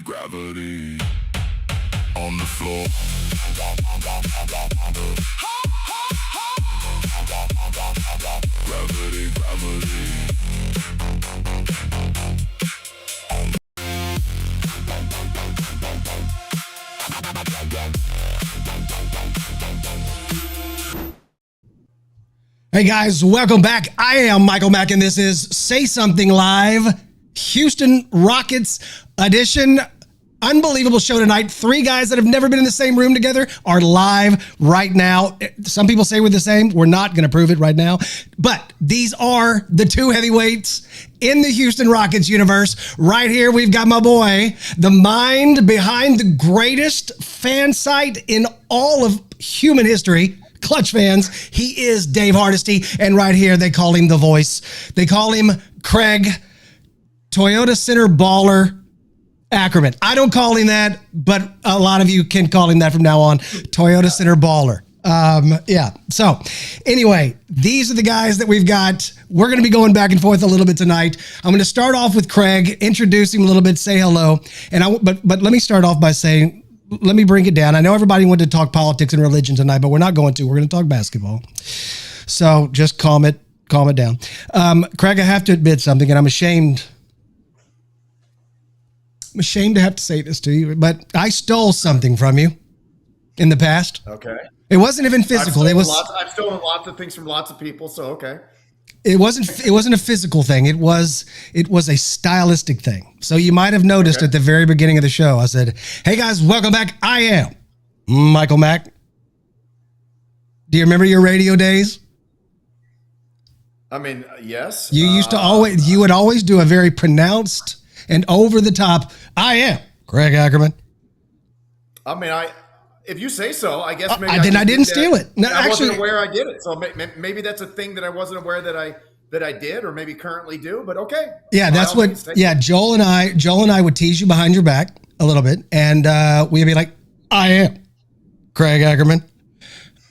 Gravity on the floor. Gravity, Hey guys, welcome back. I am Michael Mack, and this is Say Something Live, Houston Rockets edition. Unbelievable show tonight. Three guys that have never been in the same room together are live right now. Some people say we're the same. We're not going to prove it right now. But these are the two heavyweights in the Houston Rockets universe. Right here, we've got my boy, the mind behind the greatest fan site in all of human history, Clutch Fans. He is Dave Hardisty, and right here they call him the voice. They call him Craig Toyota Center Baller Ackerman. I don't call him that, but a lot of you can call him that from now on. Toyota Center Baller. Yeah. So anyway, these are the guys that we've got. We're going to be going back and forth a little bit tonight. I'm going to start off with Craig, introduce him a little bit, say hello. But let me start off by saying, let me bring it down. I know everybody wanted to talk politics and religion tonight, but we're not going to. We're going to talk basketball. So just calm it down. Craig, I have to admit something, and I'm ashamed to have to say this to you, but I stole something from you in the past. Okay. It wasn't even physical. I've stolen lots of things from lots of people, so okay. It wasn't a physical thing. It was a stylistic thing. So you might have noticed at the very beginning of the show, I said, "Hey guys, welcome back. I am Michael Mack." Do you remember your radio days? I mean, yes. You would always do a very pronounced and over the top, "I am Craig Ackerman." I mean, if you say so, I guess maybe I didn't steal it. No, I wasn't aware I did it. So maybe that's a thing that I wasn't aware that I did, or maybe currently do, but okay. Yeah, that's what, Joel and I would tease you behind your back a little bit, and we'd be like, "I am Craig Ackerman."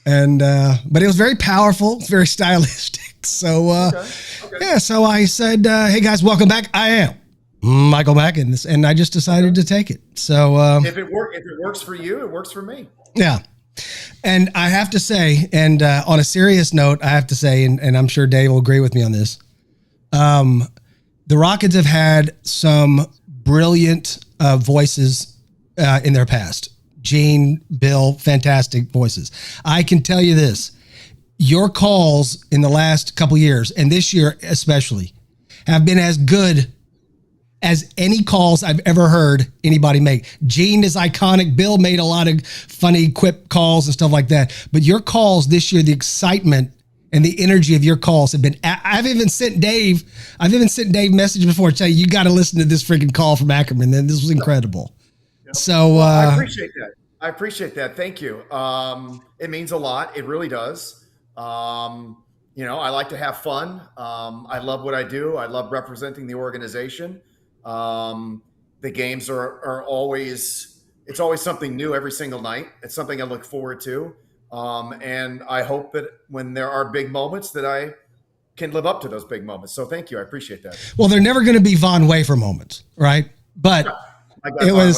And, but it was very powerful. It's very stylistic. So, yeah, so I said, "Hey guys, welcome back. I am Michael Mack," and I just decided to take it. So if it works for you, it works for me. Yeah. And I have to say, and on a serious note, I have to say, and I'm sure Dave will agree with me on this, the Rockets have had some brilliant voices in their past. Gene, Bill, fantastic voices. I can tell you this, your calls in the last couple years, and this year especially, have been as good as any calls I've ever heard anybody make. Gene is iconic. Bill made a lot of funny quip calls and stuff like that. But your calls this year, the excitement and the energy of your calls have been, I've even sent Dave message before to say, "You got to listen to this freaking call from Ackerman." Then this was incredible. Yep. So I appreciate that. Thank you. It means a lot. It really does. I like to have fun. I love what I do. I love representing the organization. The games are always something new every single night. It's something I look forward to. And I hope that when there are big moments that I can live up to those big moments. So thank you. I appreciate that. Well, they're never going to be Von Wafer moments, right? But it was,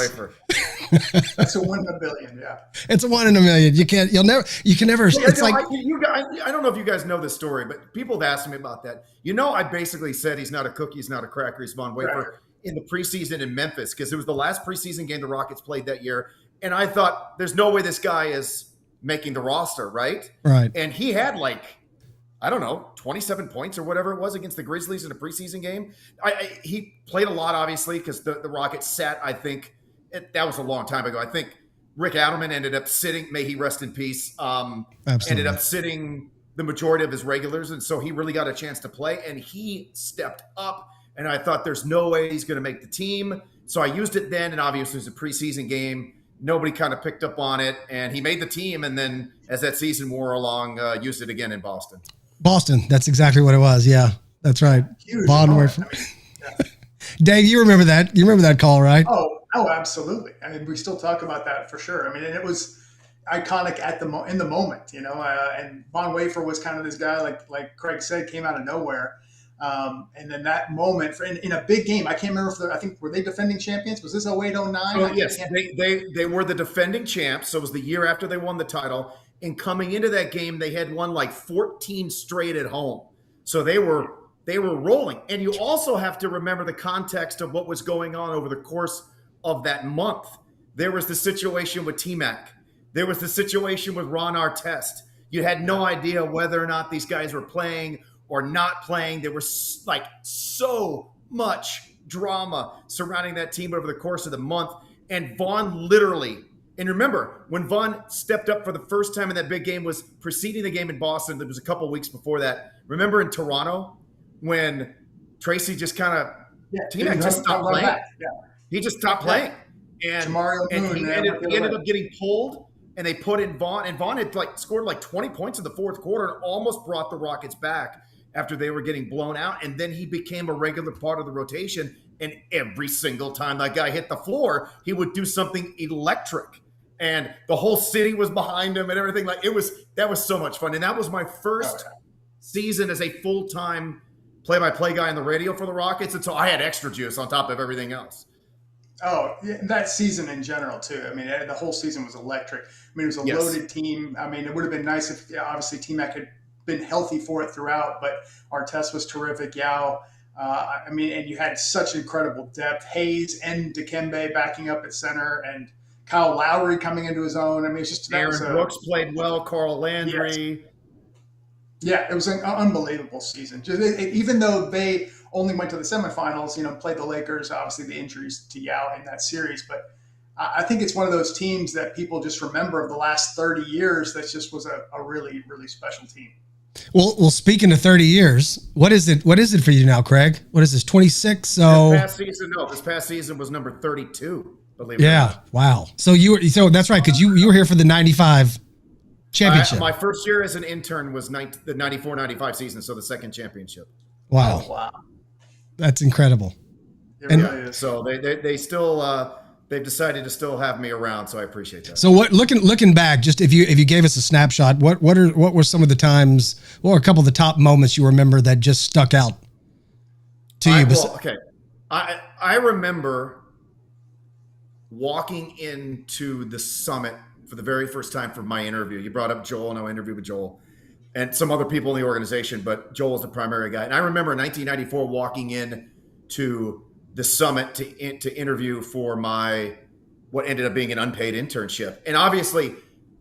that's a 1 in a billion. Yeah. It's a 1 in a million. You can never, it's like, I don't know if you guys know this story, but people have asked me about that. I basically said he's not a cookie, he's not a cracker, he's Von Wafer in the preseason in Memphis, because it was the last preseason game the Rockets played that year. And I thought, there's no way this guy is making the roster, right? Right. And he had 27 points or whatever it was against the Grizzlies in a preseason game. He played a lot, obviously, because the Rockets sat, I think, that was a long time ago. I think Rick Adelman ended up sitting, may he rest in peace, ended up sitting the majority of his regulars. And so he really got a chance to play, and he stepped up. And I thought, there's no way he's going to make the team. So I used it then, and obviously it was a preseason game. Nobody kind of picked up on it, and he made the team. And then as that season wore along, used it again in Boston. That's exactly what it was. Yeah, that's right. Von Wafer. Dave, you remember that? You remember that call, right? Oh, absolutely. I mean, we still talk about that for sure. I mean, and it was iconic in the moment, and Von Wafer was kind of this guy, like Craig said, came out of nowhere. And then that moment in a big game, I can't remember if I think were they defending champions? Was this 08, 09? Oh, yes, they were the defending champs. So it was the year after they won the title. And coming into that game, they had won like 14 straight at home. So they were rolling. And you also have to remember the context of what was going on over the course of that month. There was the situation with T-Mac. There was the situation with Ron Artest. You had no idea whether or not these guys were playing or not playing. There was like so much drama surrounding that team over the course of the month. And Vaughn literally, and remember, when Vaughn stepped up for the first time in that big game was preceding the game in Boston. There was a couple of weeks before that. Remember in Toronto when Tracy just kind of, T-Mac just stopped playing. Yeah. He just stopped playing. And he ended up getting pulled. And they put in Vaughn, and Vaughn had scored 20 points in the fourth quarter and almost brought the Rockets back after they were getting blown out. And then he became a regular part of the rotation. And every single time that guy hit the floor, he would do something electric. And the whole city was behind him and everything. That was so much fun. And that was my first season as a full-time play-by-play guy on the radio for the Rockets. And so I had extra juice on top of everything else. Oh, that season in general, too. I mean, the whole season was electric. I mean, it was a loaded team. I mean, it would have been nice if, obviously, T-Mac had been healthy for it throughout, but Artest was terrific. Yao. I mean, and you had such incredible depth. Hayes and Dikembe backing up at center, and Kyle Lowry coming into his own. I mean, it's just Aaron Brooks played well. Carl Landry. Yes. Yeah, it was an unbelievable season. Even though they only went to the semifinals, played the Lakers, obviously the injuries to Yao in that series. But I think it's one of those teams that people just remember of the last 30 years that just was a really, really special team. Well, speaking of 30 years, what is it for you now, Craig? What is this, 26? So this past season was number 32, believe it or not. Yeah, wow. So that's right, because you were here for the 95 championship. My first year as an intern was the 94-95 season, so the second championship. Wow. Oh, wow. That's incredible. So they still they've decided to still have me around, so I appreciate that. So looking back, just if you gave us a snapshot, what were some of the times, or a couple of the top moments you remember that just stuck out to you? I remember walking into the summit for the very first time for my interview. You brought up Joel, and I interviewed with Joel and some other people in the organization, but Joel was the primary guy. And I remember in 1994 walking in to the summit to interview for what ended up being an unpaid internship. And obviously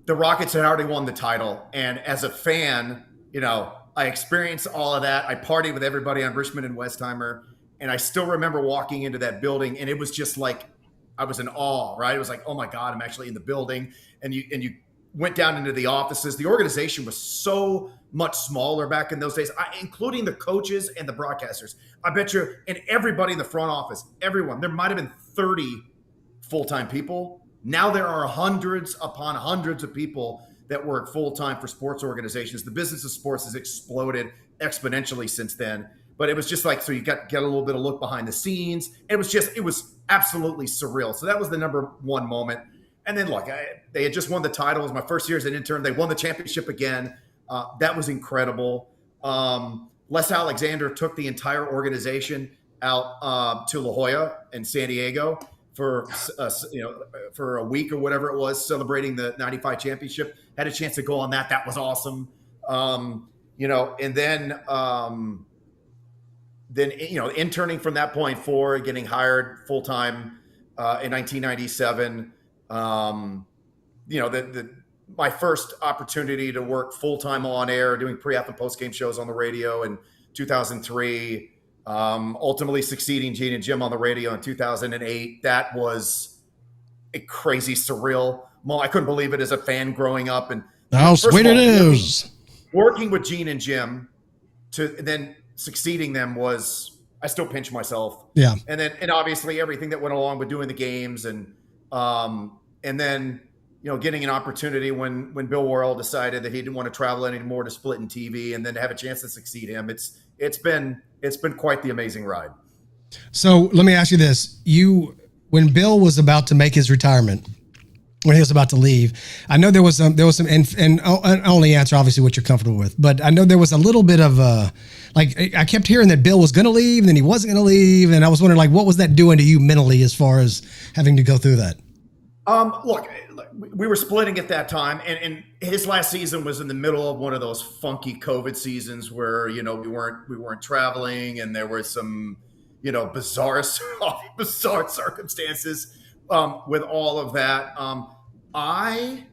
the Rockets had already won the title. And as a fan, I experienced all of that. I partied with everybody on Richmond and Westheimer. And I still remember walking into that building, and it was just like, I was in awe, right? It was like, oh my God, I'm actually in the building. And you went down into the offices. The organization was so much smaller back in those days, including the coaches and the broadcasters. I bet you, and everybody in the front office, everyone, there might've been 30 full-time people. Now there are hundreds upon hundreds of people that work full-time for sports organizations. The business of sports has exploded exponentially since then. But it was just like, so you get a little bit of look behind the scenes. It was absolutely surreal. So that was the number one moment. And then look, they had just won the title. It was my first year as an intern. They won the championship again. That was incredible. Les Alexander took the entire organization out to La Jolla in San Diego for a week or whatever it was, celebrating the 95 championship. Had a chance to go on that. That was awesome. And then interning from that point forward, getting hired full time in 1997. My first opportunity to work full time on air, doing pre-app and post game shows on the radio in 2003. Ultimately succeeding Gene and Jim on the radio in 2008. That was a crazy surreal moment. I couldn't believe it as a fan growing up, and how sweet it is. Working with Gene and Jim to then succeeding them was, I still pinch myself. Yeah. And obviously everything that went along with doing the games and then, getting an opportunity when Bill Worrell decided that he didn't want to travel anymore to Split and TV, and then to have a chance to succeed him. It's been quite the amazing ride. So let me ask you this. When Bill was about to make his retirement, when he was about to leave. I know there was some, and only answer obviously what you're comfortable with, but I know there was a little bit of like I kept hearing that Bill was going to leave and then he wasn't going to leave. And I was wondering, like, what was that doing to you mentally as far as having to go through that? Look, we were splitting at that time, and his last season was in the middle of one of those funky COVID seasons where, we weren't traveling, and there were some, bizarre circumstances with all of that. I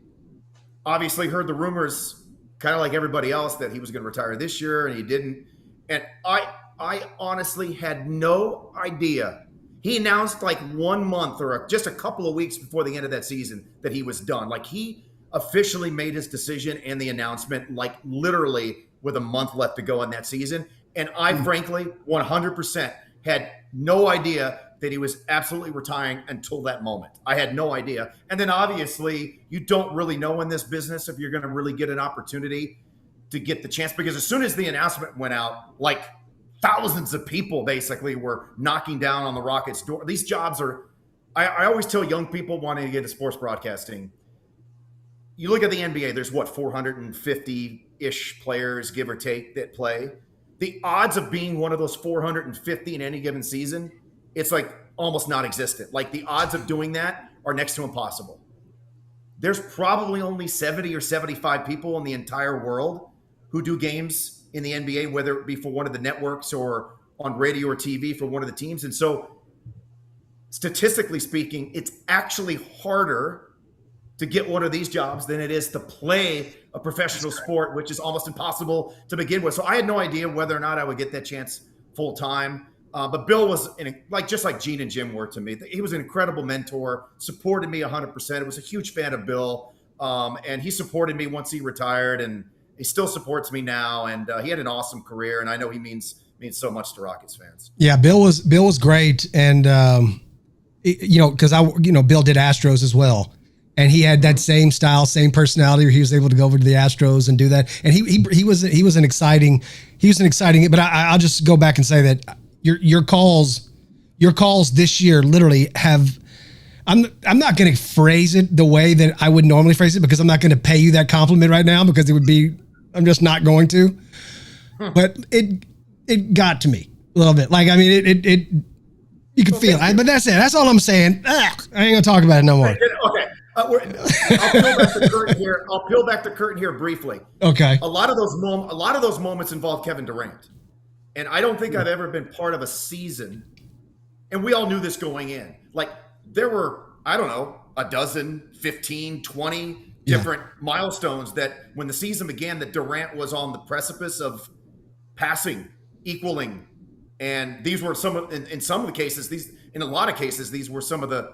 obviously heard the rumors, kind of like everybody else, that he was going to retire this year, and he didn't. And I honestly had no idea. He announced like 1 month or just a couple of weeks before the end of that season that he was done. Like, he officially made his decision and the announcement like literally with a month left to go in that season. And I frankly 100% had no idea that he was absolutely retiring until that moment. I had no idea. And then obviously you don't really know in this business if you're going to really get an opportunity to get the chance, because as soon as the announcement went out, like, thousands of people basically were knocking down on the Rockets' door. These jobs are, I always tell young people wanting to get into sports broadcasting, you look at the NBA, there's 450-ish players, give or take, that play. The odds of being one of those 450 in any given season, it's like almost non-existent. Like, the odds of doing that are next to impossible. There's probably only 70 or 75 people in the entire world who do games in the NBA, whether it be for one of the networks or on radio or TV for one of the teams. And so statistically speaking, it's actually harder to get one of these jobs than it is to play a professional sport, which is almost impossible to begin with. So I had no idea whether or not I would get that chance full time. But Bill was just like Gene and Jim were to me. He was an incredible mentor, supported me 100%. I was a huge fan of Bill. And he supported me once he retired, and he still supports me now, and he had an awesome career, and I know he means so much to Rockets fans. Yeah, Bill was great, and because Bill did Astros as well, and he had that same style, same personality, where he was able to go over to the Astros and do that, and he was an exciting. But I'll just go back and say that your calls this year literally have. I'm not going to phrase it the way that I would normally phrase it, because I'm not going to pay you that compliment right now, because it would be. I'm just not going to, but it got to me a little bit. Like, I mean, it you could feel it, but that's it. That's all I'm saying. I ain't gonna talk about it no more. Okay. I'll peel back the curtain here. I'll peel back the curtain here briefly. Okay. A lot of those moments involve Kevin Durant, and I don't think I've ever been part of a season. And we all knew this going in. Like, there were, I don't know, a dozen, 15, 20 different milestones that when the season began, that Durant was on the precipice of passing, equaling. And these were in some of the cases, in a lot of cases, these were some of the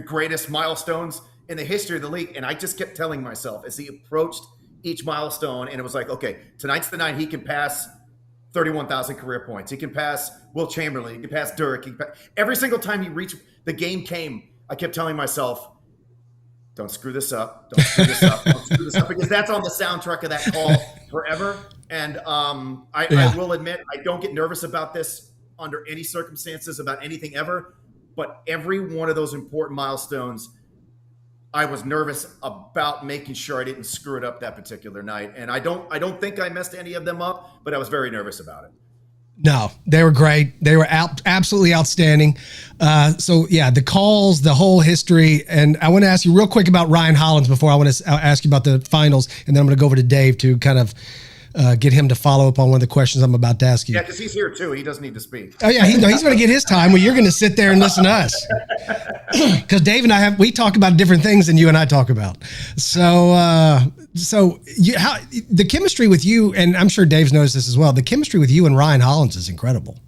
greatest milestones in the history of the league. And I just kept telling myself as he approached each milestone, and it was like, okay, tonight's the night he can pass 31,000 career points. He can pass Will Chamberlain. He can pass Dirk. Every single time he reached, the game came, I kept telling myself, don't screw this up. Don't screw this up. Don't screw this up, because that's on the soundtrack of that call forever. And I will admit, I don't get nervous about this under any circumstances, about anything ever. But every one of those important milestones, I was nervous about making sure I didn't screw it up that particular night. And I don't think I messed any of them up, but I was very nervous about it. No, they were great. They were absolutely outstanding. So yeah, the calls, the whole history. And I want to ask you real quick about Ryan Hollins before I want to ask you about the finals. And then I'm going to go over to Dave to kind of get him to follow up on one of the questions I'm about to ask you. Yeah, because he's here too. He doesn't need to speak. Oh yeah, he's going to get his time where you're going to sit there and listen to us. Because Dave and I we talk about different things than you and I talk about. So the chemistry with you, and I'm sure Dave's noticed this as well, the chemistry with you and Ryan Hollins is incredible.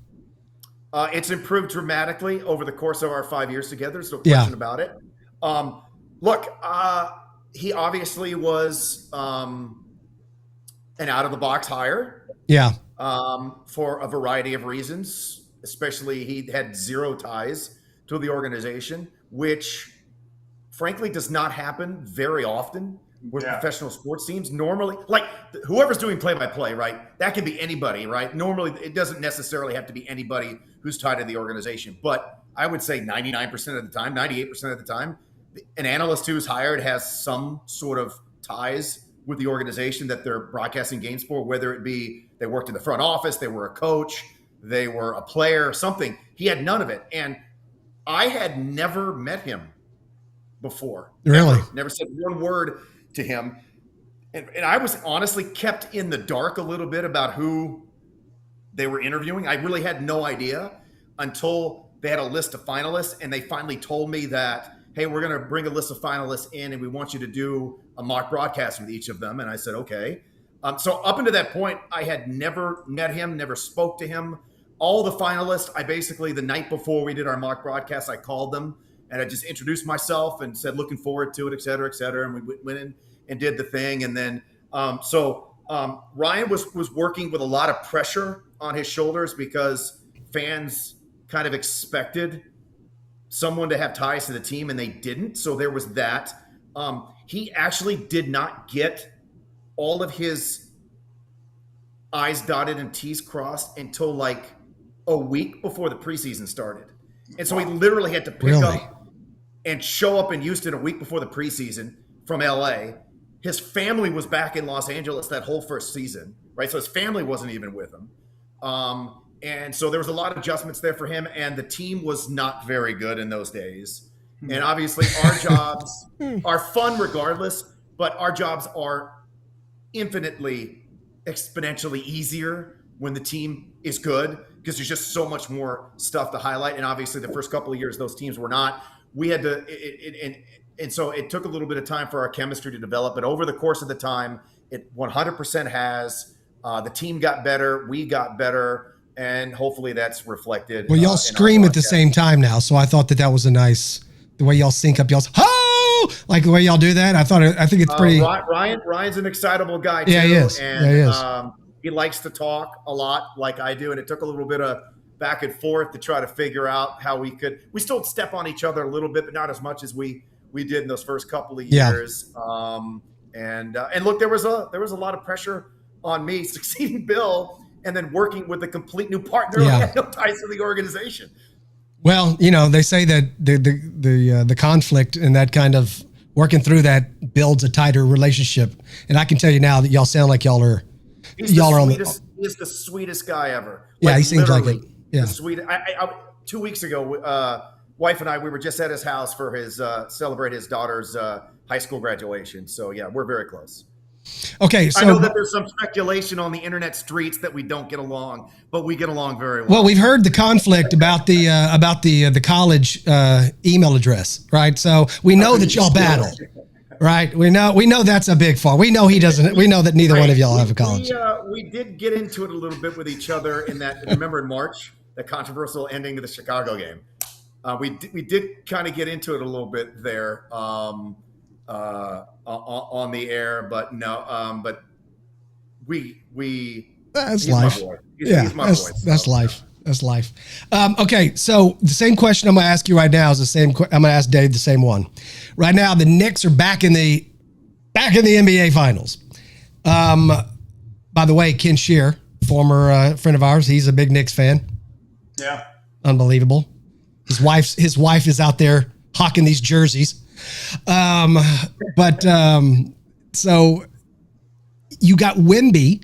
It's improved dramatically over the course of our 5 years together. There's no question about it. Look, he obviously was an out-of-the-box hire. Yeah. For a variety of reasons, especially he had zero ties to the organization, which frankly does not happen very often with professional sports teams. Normally, like whoever's doing play-by-play, right? That can be anybody, right? Normally, it doesn't necessarily have to be anybody who's tied to the organization. But I would say 99% of the time, 98% of the time, an analyst who's hired has some sort of ties with the organization that they're broadcasting games for, whether it be they worked in the front office, they were a coach, they were a player, something. He had none of it. And I had never met him before. Really? Never said one word to him. And I was honestly kept in the dark a little bit about who they were interviewing. I really had no idea until they had a list of finalists, and they finally told me that, hey, we're going to bring a list of finalists in, and we want you to do a mock broadcast with each of them. And I said, okay. So up until that point, I had never met him, never spoke to him. All the finalists, I basically, the night before we did our mock broadcast, I called them and I just introduced myself and said, looking forward to it, et cetera, et cetera. And we went in and did the thing. And then, Ryan was working with a lot of pressure on his shoulders because fans kind of expected someone to have ties to the team, and they didn't. So there was that. He actually did not get all of his I's dotted and T's crossed until like a week before the preseason started. And so he literally had to pick up and show up in Houston a week before the preseason from LA. His family was back in Los Angeles that whole first season, right? So his family wasn't even with him. And so there was a lot of adjustments there for him, and the team was not very good in those days. And obviously our jobs are fun regardless, but our jobs are infinitely, exponentially easier when the team is good because there's just so much more stuff to highlight. And obviously the first couple of years, those teams were not. We had to, and so it took a little bit of time for our chemistry to develop, but over the course of the time, it 100% has. The team got better, we got better, and hopefully that's reflected. Well, y'all scream at the same time now, so I thought that was a nice, the way y'all sync up, y'all's "ho!" Like the way y'all do that. I think it's pretty. Ryan's an excitable guy too. Yeah, he is. And, yeah, he is. He likes to talk a lot, like I do, and it took a little bit of back and forth to try to figure out how we still step on each other a little bit, but not as much as we did in those first couple of years. And look, there was a lot of pressure on me succeeding Bill and then working with a complete new partner who had no ties to the organization. Well, they say that the conflict and that kind of working through that builds a tighter relationship. And I can tell you now that y'all sound like y'all are on the. He's the sweetest guy ever. Yeah, he seems like it. Yeah. The sweetest. 2 weeks ago, wife and I, we were just at his house for his celebrate his daughter's high school graduation. So yeah, we're very close. Okay, so I know that there's some speculation on the internet streets that we don't get along, but we get along very well. Well, we've heard the conflict about the college email address, right? So we know that y'all battle, right? We know that's a big fault. We know he doesn't. We know that neither one of y'all have a college. We did get into it a little bit with each other in that. Remember in March, the controversial ending to the Chicago game. We did kind of get into it a little bit there. On the air, but no, but that's he's life. My boy. He's my boy. That's life. That's life. Okay, so the same question I'm going to ask you right now is the same. I'm going to ask Dave the same one. Right now, the Knicks are back in the NBA Finals. By the way, Ken Shear, former friend of ours, he's a big Knicks fan. Yeah, unbelievable. His wife is out there hawking these jerseys. So you got Wemby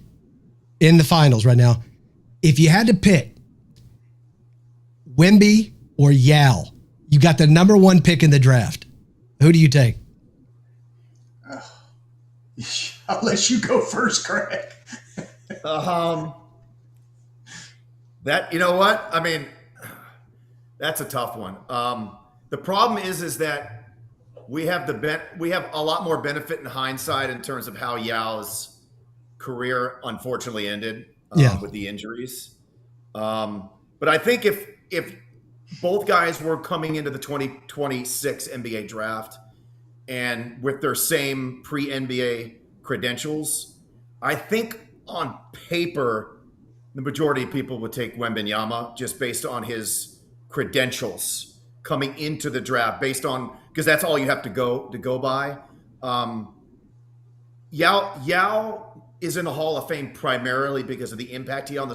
in the finals right now. If you had to pick Wemby or Yao, you got the number one pick in the draft. Who do you take? I'll let you go first, Craig. That, you know what? I mean, that's a tough one. The problem is that we have a lot more benefit in hindsight in terms of how Yao's career unfortunately ended with the injuries. But I think if both guys were coming into the 2026 NBA draft and with their same pre-NBA credentials, I think on paper the majority of people would take Wembanyama just based on his credentials coming into the draft, based on because that's all you have to go by. Yao is in the Hall of Fame primarily because of the impact he had on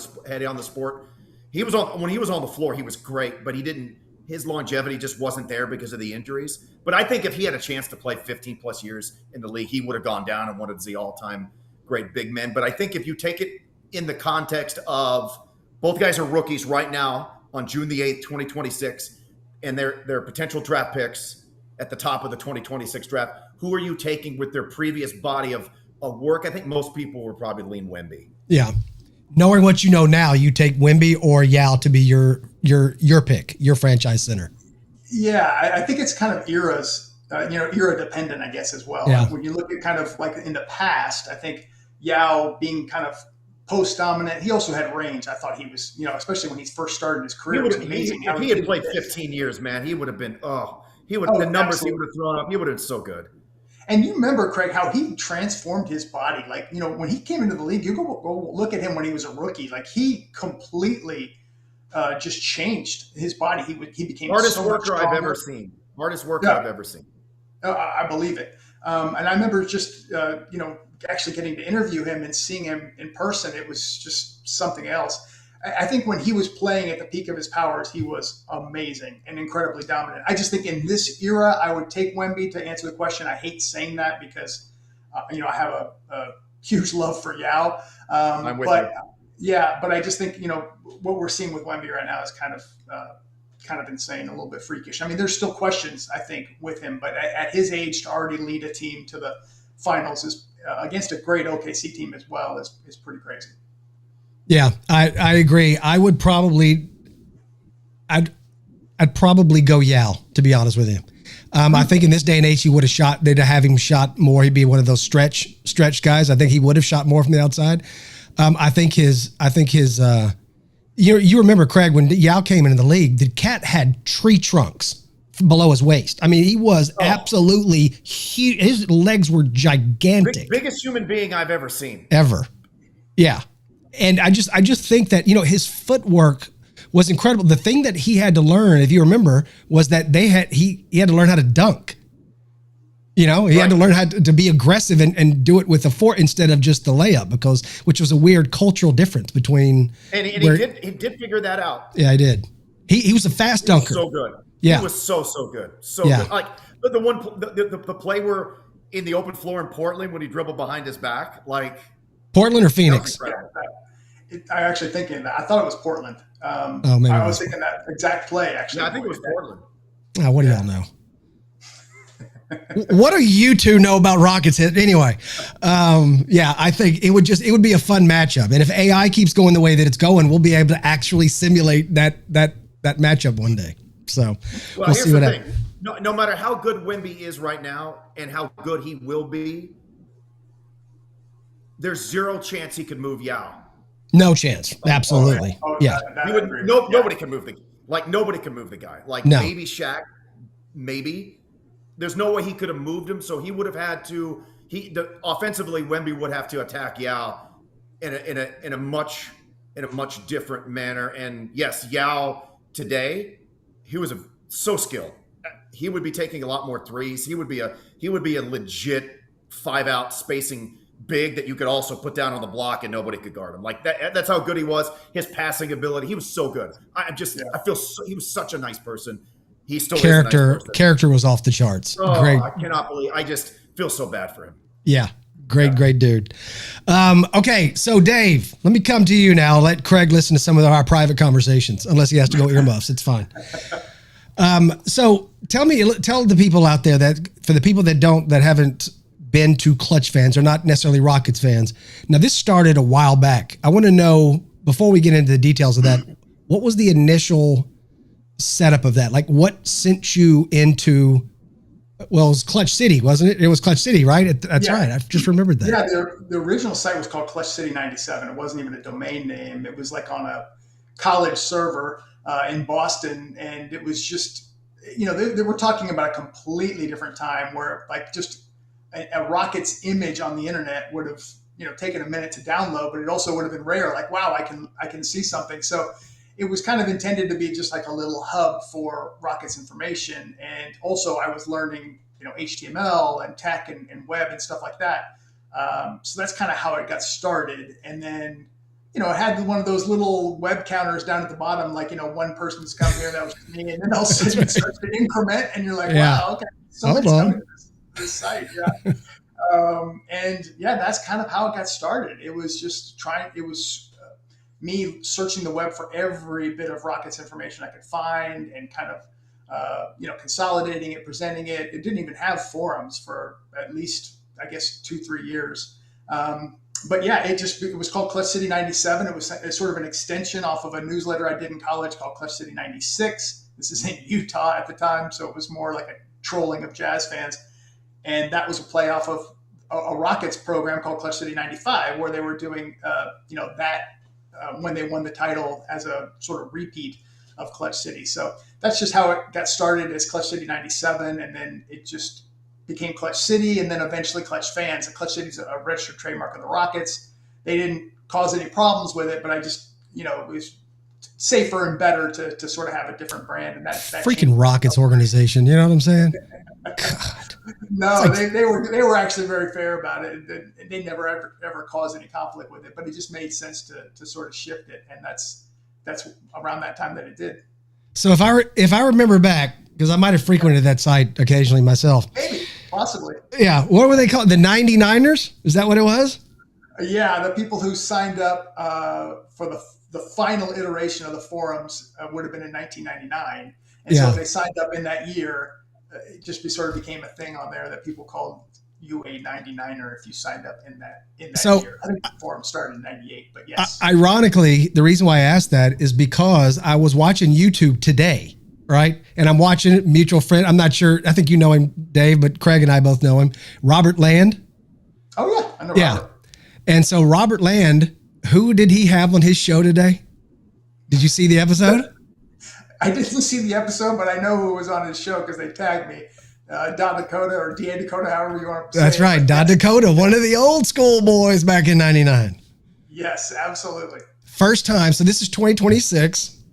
the sport. When he was on the floor, he was great, but he didn't his longevity just wasn't there because of the injuries. But I think if he had a chance to play 15 plus years in the league, he would have gone down and one of the all-time great big men. But I think if you take it in the context of both guys are rookies right now on June the 8th, 2026, and they're potential draft picks at the top of the 2026 draft, who are you taking with their previous body of work? I think most people would probably lean Wemby. Yeah. Knowing what you know now, you take Wemby or Yao to be your pick, your franchise center. Yeah, I think it's kind of eras, era dependent, I guess, as well. Yeah. When you look at kind of like in the past, I think Yao being kind of post dominant, he also had range. I thought he was, especially when he first started his career, it was amazing. If he had played 15 years, man, he would have been, the numbers absolutely. He would have thrown up, he would have been so good. And you remember, Craig, how he transformed his body. Like, when he came into the league, you go look at him when he was a rookie. Like, he completely just changed his body. He became hardest so worker I've ever seen. Hardest worker I've ever seen. I believe it. And I remember just, actually getting to interview him and seeing him in person. It was just something else. I think when he was playing at the peak of his powers, he was amazing and incredibly dominant. I just think in this era, I would take Wemby to answer the question. I hate saying that because, I have a huge love for Yao. I'm with you. Yeah, but I just think, what we're seeing with Wemby right now is kind of insane, a little bit freakish. I mean, there's still questions, I think, with him, but at his age to already lead a team to the finals is against a great OKC team as well is pretty crazy. Yeah, I agree. I'd probably go Yao, to be honest with you. I think in this day and age, they'd have him shot more. He'd be one of those stretch guys. I think he would have shot more from the outside. I think his you remember, Craig, when Yao came into the league, the cat had tree trunks below his waist. I mean, he was absolutely huge. His legs were gigantic. Biggest human being I've ever seen. Ever. Yeah. And I just think that, his footwork was incredible. The thing that he had to learn, if you remember, was that he had to learn how to dunk. He had to learn how to be aggressive and do it with a fort instead of just the layup, which was a weird cultural difference between. And he did figure that out. Yeah, I did. He was a fast dunker. So good. Yeah. He was so good. So good. Like the play where in the open floor in Portland when he dribbled behind his back, like Portland or Phoenix. I actually thinking that. I thought it was Portland. Maybe I was thinking that exact play, actually. Yeah, I think it was Portland. What do y'all know? What do you two know about Rockets hit? Anyway, I think it would be a fun matchup. And if AI keeps going the way that it's going, we'll be able to actually simulate that matchup one day. So we'll see what happens. No matter how good Wemby is right now and how good he will be, there's zero chance he could move Yao. No chance. Absolutely. Nobody can move nobody can move the guy. Maybe Shaq, maybe. There's no way he could have moved him, so he would have had to. Offensively, Wemby would have to attack Yao in a much different manner. And yes, Yao today, he was so skilled. He would be taking a lot more threes. He would be a legit 5-out spacing big that you could also put down on the block and nobody could guard him. Like that. That's how good he was. His passing ability, he was so good. I feel he was such a nice person. He still character was off the charts. Great. I cannot believe. I just feel so bad for him. Yeah. Great dude. Okay. So Dave, let me come to you now. Let Craig listen to some of our private conversations, unless he has to go earmuffs. It's fine. So tell the people out there that for the people that haven't been to Clutch fans or not necessarily Rockets fans. Now this started a while back. I want to know, before we get into the details of that, what was the initial setup of that? Like what sent you into, it was Clutch City, wasn't it? It was Clutch City, right? That's right. I just remembered that. Yeah. The original site was called Clutch City 97. It wasn't even a domain name. It was like on a college server in Boston. And it was just, they were talking about a completely different time where like just a Rockets image on the internet would have, taken a minute to download, but it also would have been rare. Like, wow, I can see something. So it was kind of intended to be just like a little hub for Rockets information. And also I was learning, HTML and tech and web and stuff like that. So that's kind of how it got started. And then it had one of those little web counters down at the bottom, like, one person's come here, that was me, and then all of a sudden it starts to increment, and you're like, wow, okay, somebody's coming to this site, yeah. And yeah, that's kind of how it got started. It was just me searching the web for every bit of Rockets information I could find, and kind of consolidating it, presenting it. It didn't even have forums for at least, I guess, 2-3 years. But yeah, it was called Clutch City 97. It was sort of an extension off of a newsletter I did in college called Clutch City 96. This is in Utah at the time, so it was more like a trolling of Jazz fans. And that was a play off of a Rockets program called Clutch City 95, where they were doing, when they won the title as a sort of repeat of Clutch City. So that's just how it got started as Clutch City 97. And then it just became Clutch City, and then eventually Clutch Fans. And Clutch City is a registered trademark of the Rockets. They didn't cause any problems with it, but I just, it was safer and better to sort of have a different brand. And that freaking Rockets organization. You know what I'm saying? God. No, they were actually very fair about it. They never ever caused any conflict with it, but it just made sense to sort of shift it, and that's around that time that it did. So if I remember back, because I might have frequented that site occasionally myself. Maybe, possibly. Yeah, what were they called? The 99ers? Is that what it was? Yeah, the people who signed up for the final iteration of the forums would have been in 1999, and so if they signed up in that year, it just sort of became a thing on there that people called you a 99er if you signed up in that year. I think the forum started in 98, but yes. Ironically, the reason why I asked that is because I was watching YouTube today, right? And I'm watching it, mutual friend. I'm not sure. I think you know him, Dave, but Craig and I both know him. Robert Land. Oh, yeah. I know Robert. And so Robert Land, who did he have on his show today? Did you see the episode? I didn't see the episode, but I know who was on his show because they tagged me. Da Dakota or Da Dakota, however you want to say it. That's right. Da Dakota, one of the old school boys back in 99. Yes, absolutely. First time. So this is 2026.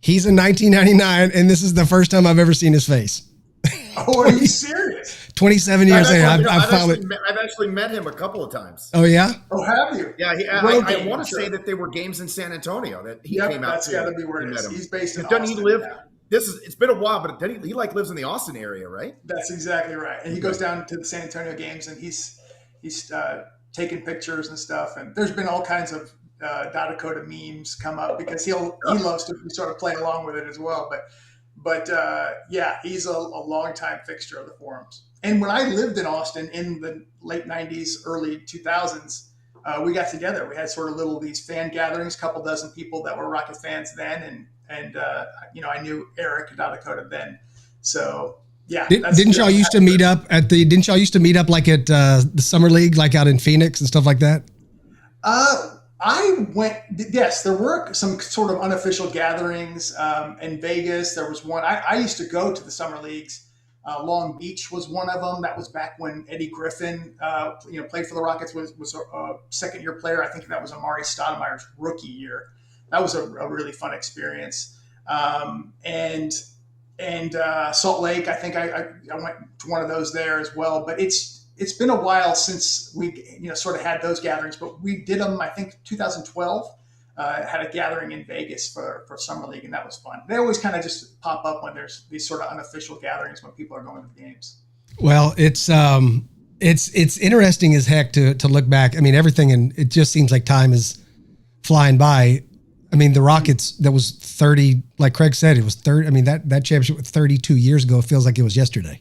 He's in 1999, and this is the first time I've ever seen his face. Oh, are you serious? 27 years later, I've actually met him a couple of times. Oh, yeah? Oh, have you? Yeah, I want to say that they were games in San Antonio that he came out to. That's got to be where it is. He's based in Doesn't Austin. he live? It's been a while, but he lives in the Austin area, right? That's exactly right. And he goes down to the San Antonio games, and he's taking pictures and stuff. And there's been all kinds of Da Dakota memes come up because he loves to sort of play along with it as well. But yeah, he's a longtime fixture of the forums. And when I lived in Austin in the late 90s, early 2000s, we got together. We had sort of these fan gatherings, couple dozen people that were Rocket fans then, and I knew Eric Da Dakota then. So yeah. Didn't y'all used to meet up like at the Summer League, like out in Phoenix and stuff like that? I went, yes, there were some sort of unofficial gatherings in Vegas. There was one, I used to go to the Summer Leagues. Long Beach was one of them. That was back when Eddie Griffin, played for the Rockets, was a second-year player. I think that was Amari Stoudemire's rookie year. That was a really fun experience. And Salt Lake, I think I went to one of those there as well. But it's been a while since we sort of had those gatherings, but we did them, I think 2012, had a gathering in Vegas for Summer League, and that was fun. They always kind of just pop up when there's these sort of unofficial gatherings when people are going to the games. Well, it's interesting as heck to look back. I mean, everything, and it just seems like time is flying by. I mean, the Rockets, that was 30, like Craig said, it was 30. I mean, that championship was 32 years ago. It feels like it was yesterday.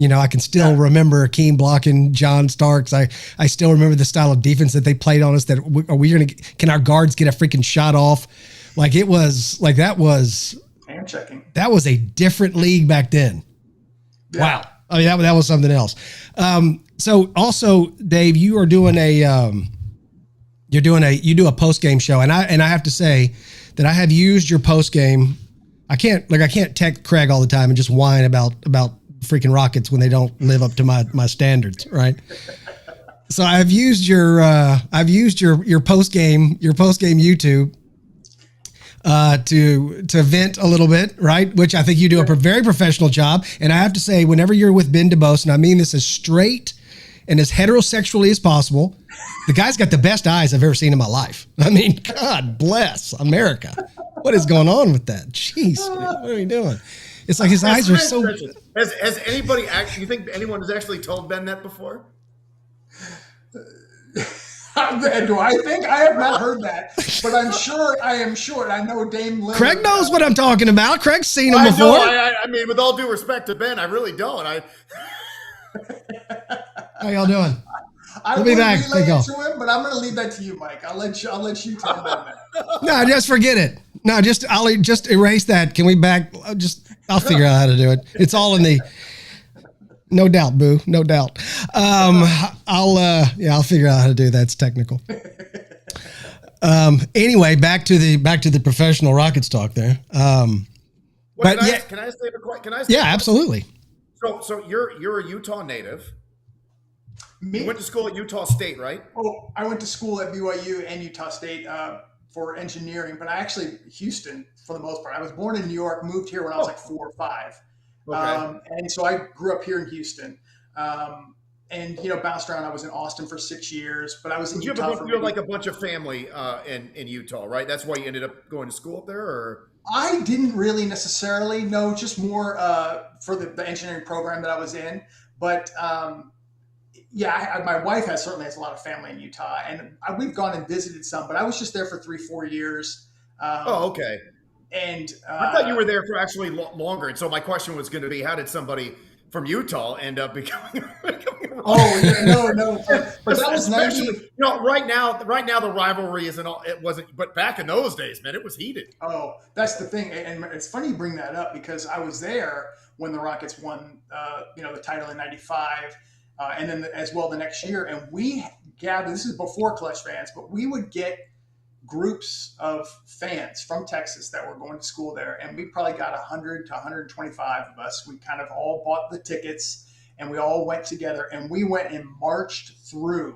I can still remember Akeem blocking John Starks. I still remember the style of defense that they played on us. Can our guards get a freaking shot off? That was hand checking. That was a different league back then. Yeah. Wow. I mean, that was something else. So also, Dave, you do a post game show, and I have to say that I have used your post game. I can't text Craig all the time and just whine about freaking Rockets when they don't live up to my standards, right? So I've used your post game YouTube to vent a little bit, right? Which I think you do a very professional job. And I have to say, whenever you're with Ben DeBose, and I mean this as straight and as heterosexually as possible. The guy's got the best eyes I've ever seen in my life. I mean, God bless America. What is going on with that? Jeez, what are we doing? It's like his eyes are so. Has anybody actually? You think anyone has actually told Ben that before? Do I think? I have not heard that, but I'm sure. I am sure. I know Dame Lillard. Craig knows what I'm talking about. Craig's seen him before. I mean, with all due respect to Ben, I really don't. How y'all doing? I'll be back. To him, but I'm going to leave that to you, Mike. I'll let you tell Ben that. No, just forget it. No, I'll just erase that. Can we back? I'll figure out how to do it. It's all in the. No doubt, boo. No doubt. I'll figure out how to do that. It's technical. Anyway, back to the professional Rockets talk there. Can I say yeah, absolutely. So you're a Utah native. Me? You went to school at Utah State, right? Oh, I went to school at BYU and Utah State for engineering, but I actually Houston for the most part. I was born in New York, moved here when I was like 4 or 5. Okay. And so I grew up here in Houston, and bounced around. I was in Austin for 6 years, but I was in Utah. You have like a bunch of family in Utah, right? That's why you ended up going to school up there, or? I didn't really necessarily know, just more for the engineering program that I was in. But my wife certainly has a lot of family in Utah, and we've gone and visited some. But I was just there for 3-4 years. Okay. And I thought you were there for actually longer. And so my question was going to be, how did somebody from Utah end up becoming Oh, yeah, no. But that was right now the rivalry isn't all, it wasn't, but back in those days, man, it was heated. Oh, that's the thing. And it's funny you bring that up because I was there when the Rockets won, the title in 95. And then as well the next year. And we gathered, this is before Clutch Fans, but we would get groups of fans from Texas that were going to school there. And we probably got 100 to 125 of us. We kind of all bought the tickets and we all went together and we went and marched through,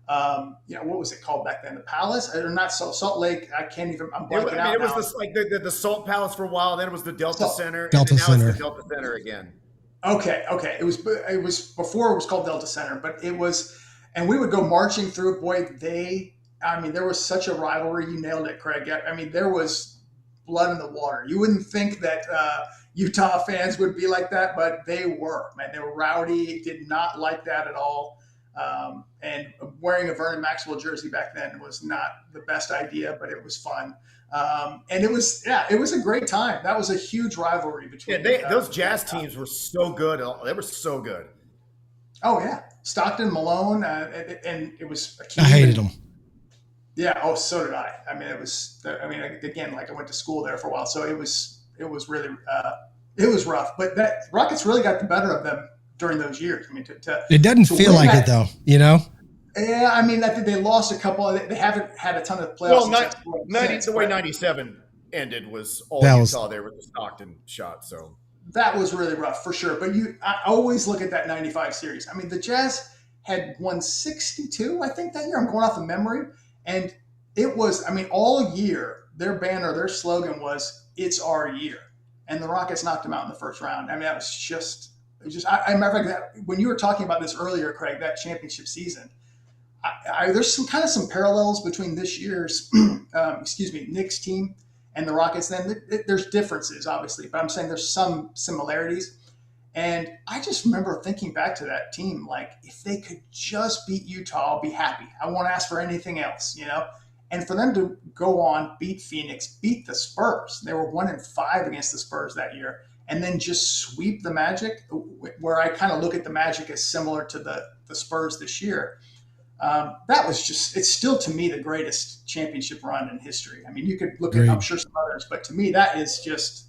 what was it called back then? The Palace? Or not Salt Lake. I'm blanking out. It was the Salt Palace for a while. Then it was the Delta Center. Now it's the Delta Center again. Okay. It was before it was called Delta Center, but it was, and we would go marching through. Boy, there was such a rivalry. You nailed it, Craig. I mean, there was blood in the water. You wouldn't think that Utah fans would be like that, but they were. Man, they were rowdy. Did not like that at all. And wearing a Vernon Maxwell jersey back then was not the best idea, but it was fun. And it was a great time. That was a huge rivalry between. Yeah, those Jazz teams were so good. They were so good. Oh yeah, Stockton, Malone, and it was. I hated them. Yeah. Oh, so did I. I mean, again, like I went to school there for a while, so it was really it was rough. But that Rockets really got the better of them during those years. I mean, it doesn't feel like it though, Yeah, I mean, I think they lost a couple. They haven't had a ton of playoffs. Well, the way 97 ended was all you saw there with the Stockton shot. So that was really rough for sure. But I always look at that 95 series. I mean, the Jazz had won 62, I think, that year. I'm going off of memory. And it was, all year, their banner, their slogan was, "It's our year." And the Rockets knocked them out in the first round. I mean, that was just, I remember when you were talking about this earlier, Craig, that championship season, there's some parallels between this year's, Knicks team and the Rockets. Then there's differences, obviously, but I'm saying there's some similarities. And I just remember thinking back to that team, like, if they could just beat Utah, I'll be happy. I won't ask for anything else, And for them to go on, beat Phoenix, beat the Spurs. They were 1-5 against the Spurs that year. And then just sweep the Magic, where I kind of look at the Magic as similar to the Spurs this year. That was it's still to me the greatest championship run in history. I mean, you could look at, I'm sure, some others, but to me, that is just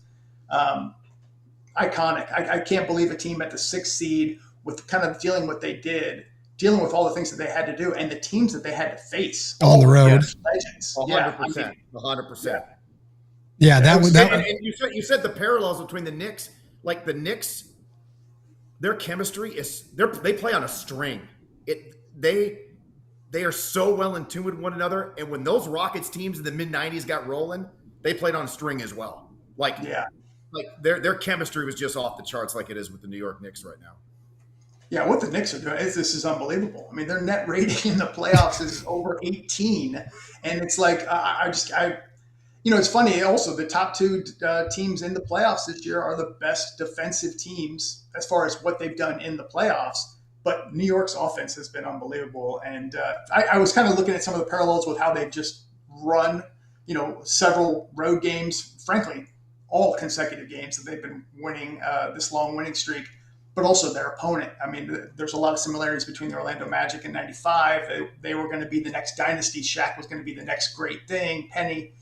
iconic. I can't believe a team at the 6th seed with kind of dealing what they did, dealing with all the things that they had to do and the teams that they had to face on the road. Legends. 100%. 100%. Yeah, that was. And you said the parallels between the Knicks, like the Knicks, their chemistry is they play on a string. They are so well in tune with one another, and when those Rockets teams in the mid-90s got rolling, they played on a string as well. Like their chemistry was just off the charts, like it is with the New York Knicks right now. Yeah, what the Knicks are doing this is unbelievable. I mean, their net rating in the playoffs is over 18, and it's like it's funny. Also, the top two teams in the playoffs this year are the best defensive teams as far as what they've done in the playoffs. But New York's offense has been unbelievable, and I was kind of looking at some of the parallels with how they've just run, several road games. Frankly, all consecutive games that they've been winning this long winning streak. But also their opponent. I mean, there's a lot of similarities between the Orlando Magic in '95. They were going to be the next dynasty. Shaq was going to be the next great thing. Penny.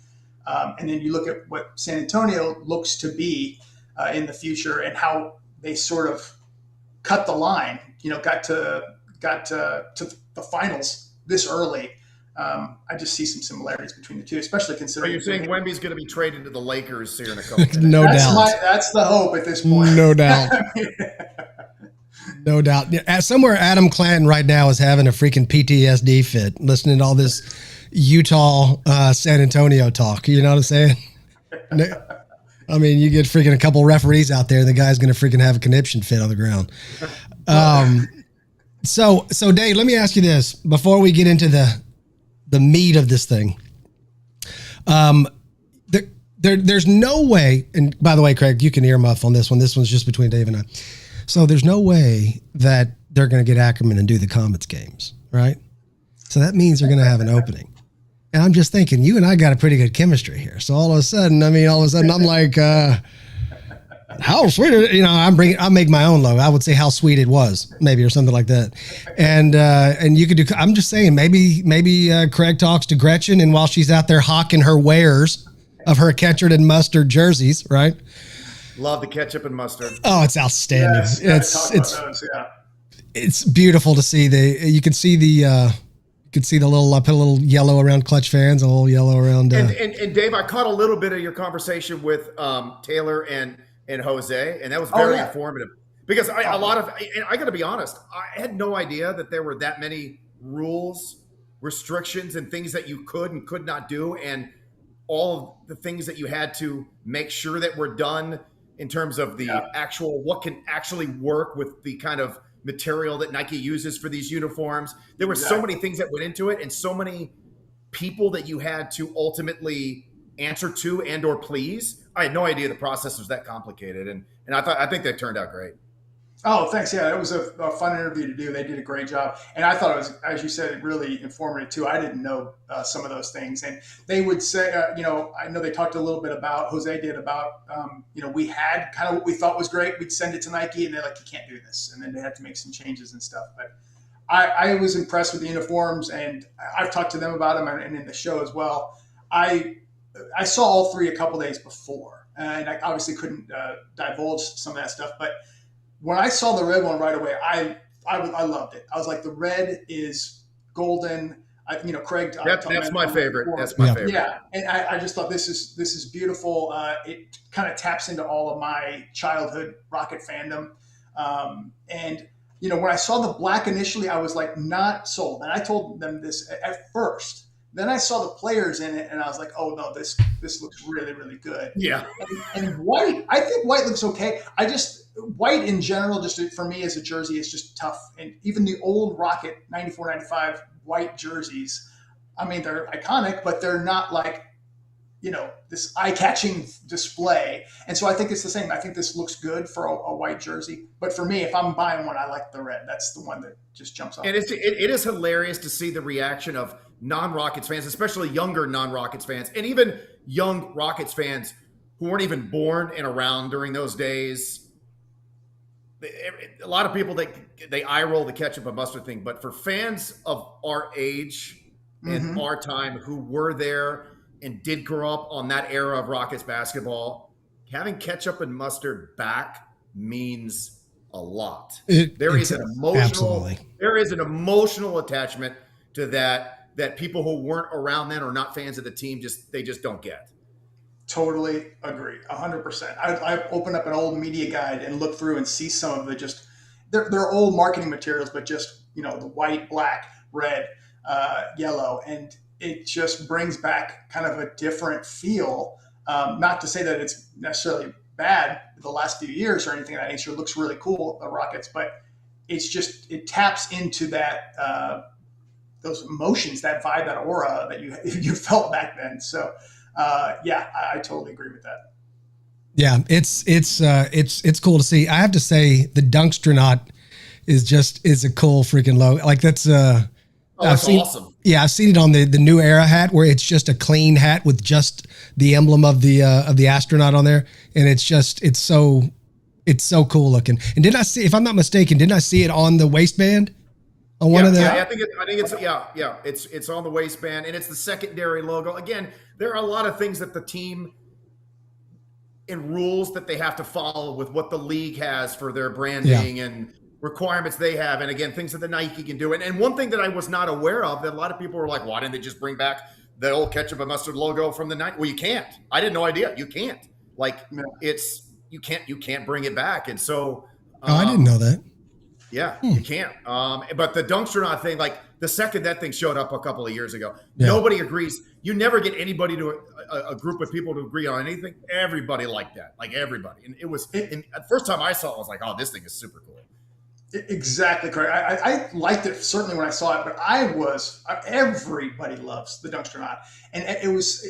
And then you look at what San Antonio looks to be in the future and how they sort of cut the line. Got to the finals this early. I just see some similarities between the two, especially considering. Are you saying Wemby's going to be traded to the Lakers here in a couple days? No doubt. That's the hope at this point. No doubt. No doubt. Somewhere Adam Clanton right now is having a freaking PTSD fit listening to all this Utah, San Antonio talk. You know what I'm saying? I mean, you get freaking a couple referees out there, and the guy's going to freaking have a conniption fit on the ground. So Dave, let me ask you this before we get into the meat of this thing. There's no way, and by the way, Craig, you can earmuff on this one. This one's just between Dave and I. So there's no way that they're going to get Ackerman and do the Comets games, right? So that means they're going to have an opening. And I'm just thinking, you and I got a pretty good chemistry here. So all of a sudden, I'm like, how sweet, I'll make my own logo. I would say how sweet it was, maybe, or something like that. And you could do, I'm just saying, maybe Craig talks to Gretchen, and while she's out there hawking her wares of her ketchup and mustard jerseys, right? Love the ketchup and mustard. Oh, it's outstanding. Yes, it's beautiful to see. You can see the little, I put a little yellow around Clutch Fans, a little yellow around. And Dave, I caught a little bit of your conversation with Taylor and Jose, and that was very informative, because I got to be honest, I had no idea that there were that many rules, restrictions, and things that you could and could not do, and all of the things that you had to make sure that were done in terms of the actual, what can actually work with the kind of material that Nike uses for these uniforms. There were so many things that went into it, and so many people that you had to ultimately answer to and or please. I had no idea the process was that complicated, and I think that turned out great. Oh, thanks. Yeah, it was a fun interview to do. They did a great job. And I thought it was, as you said, really informative too. I didn't know some of those things. And they would say, I know they talked a little bit about, Jose did, about, we had kind of what we thought was great. We'd send it to Nike, and they're like, you can't do this. And then they had to make some changes and stuff. But I was impressed with the uniforms, and I've talked to them about them and in the show as well. I saw all three a couple days before, and I obviously couldn't divulge some of that stuff, but when I saw the red one right away, I loved it. I was like, the red is golden. Craig. That's my favorite. That's my favorite. Yeah, and I just thought this is beautiful. It kind of taps into all of my childhood Rocket fandom. And when I saw the black initially, I was like not sold. And I told them this at first. Then I saw the players in it, and I was like, "Oh no, this looks really, really good." Yeah. And white, I think white looks okay. White in general, just for me as a jersey, is just tough. And even the old Rocket 94, 95 white jerseys, I mean, they're iconic, but they're not like, this eye-catching display. And so I think it's the same. I think this looks good for a white jersey. But for me, if I'm buying one, I like the red. That's the one that just jumps off. And it is hilarious to see the reaction of non-Rockets fans, especially younger non-Rockets fans, and even young Rockets fans who weren't even born and around during those days. A lot of people, they eye roll the ketchup and mustard thing, but for fans of our age and our time who were there and did grow up on that era of Rockets basketball, having ketchup and mustard back means a lot. There is an emotional attachment to that people who weren't around then or not fans of the team they just don't get. Totally agree, 100%. I open up an old media guide and look through and see some of the they're old marketing materials, but just the white, black, red, yellow, and it just brings back kind of a different feel. Not to say that it's necessarily bad the last few years or anything of that nature. It looks really cool, the Rockets, but it taps into that those emotions, that vibe, that aura that you felt back then. So I totally agree with that. Yeah, it's cool to see. I have to say the Dunkstronaut is a cool freaking logo. Like that's awesome. Yeah, I've seen it on the New Era hat where it's just a clean hat with just the emblem of the astronaut on there, and it's so cool looking. And did I see, if I'm not mistaken, didn't I see it on the waistband? On one of the I think it's on the waistband, and it's the secondary logo. Again, there are a lot of things that the team and rules that they have to follow with what the league has for their branding and requirements they have, and again, things that the Nike can do. And one thing that I was not aware of that a lot of people were like, why didn't they just bring back the old ketchup and mustard logo from the night? Well, you can't. I had no idea. You can't. Like you can't bring it back. And so I didn't know that. Yeah, you can't. But the Dunkstronaut thing, like the second that thing showed up a couple of years ago, nobody agrees. You never get anybody to a group of people to agree on anything. Everybody liked that, like everybody. And it was the first time I saw it, I was like, oh, this thing is super cool. Exactly correct. I liked it certainly when I saw it, but everybody loves the Dunkstronaut, and it was.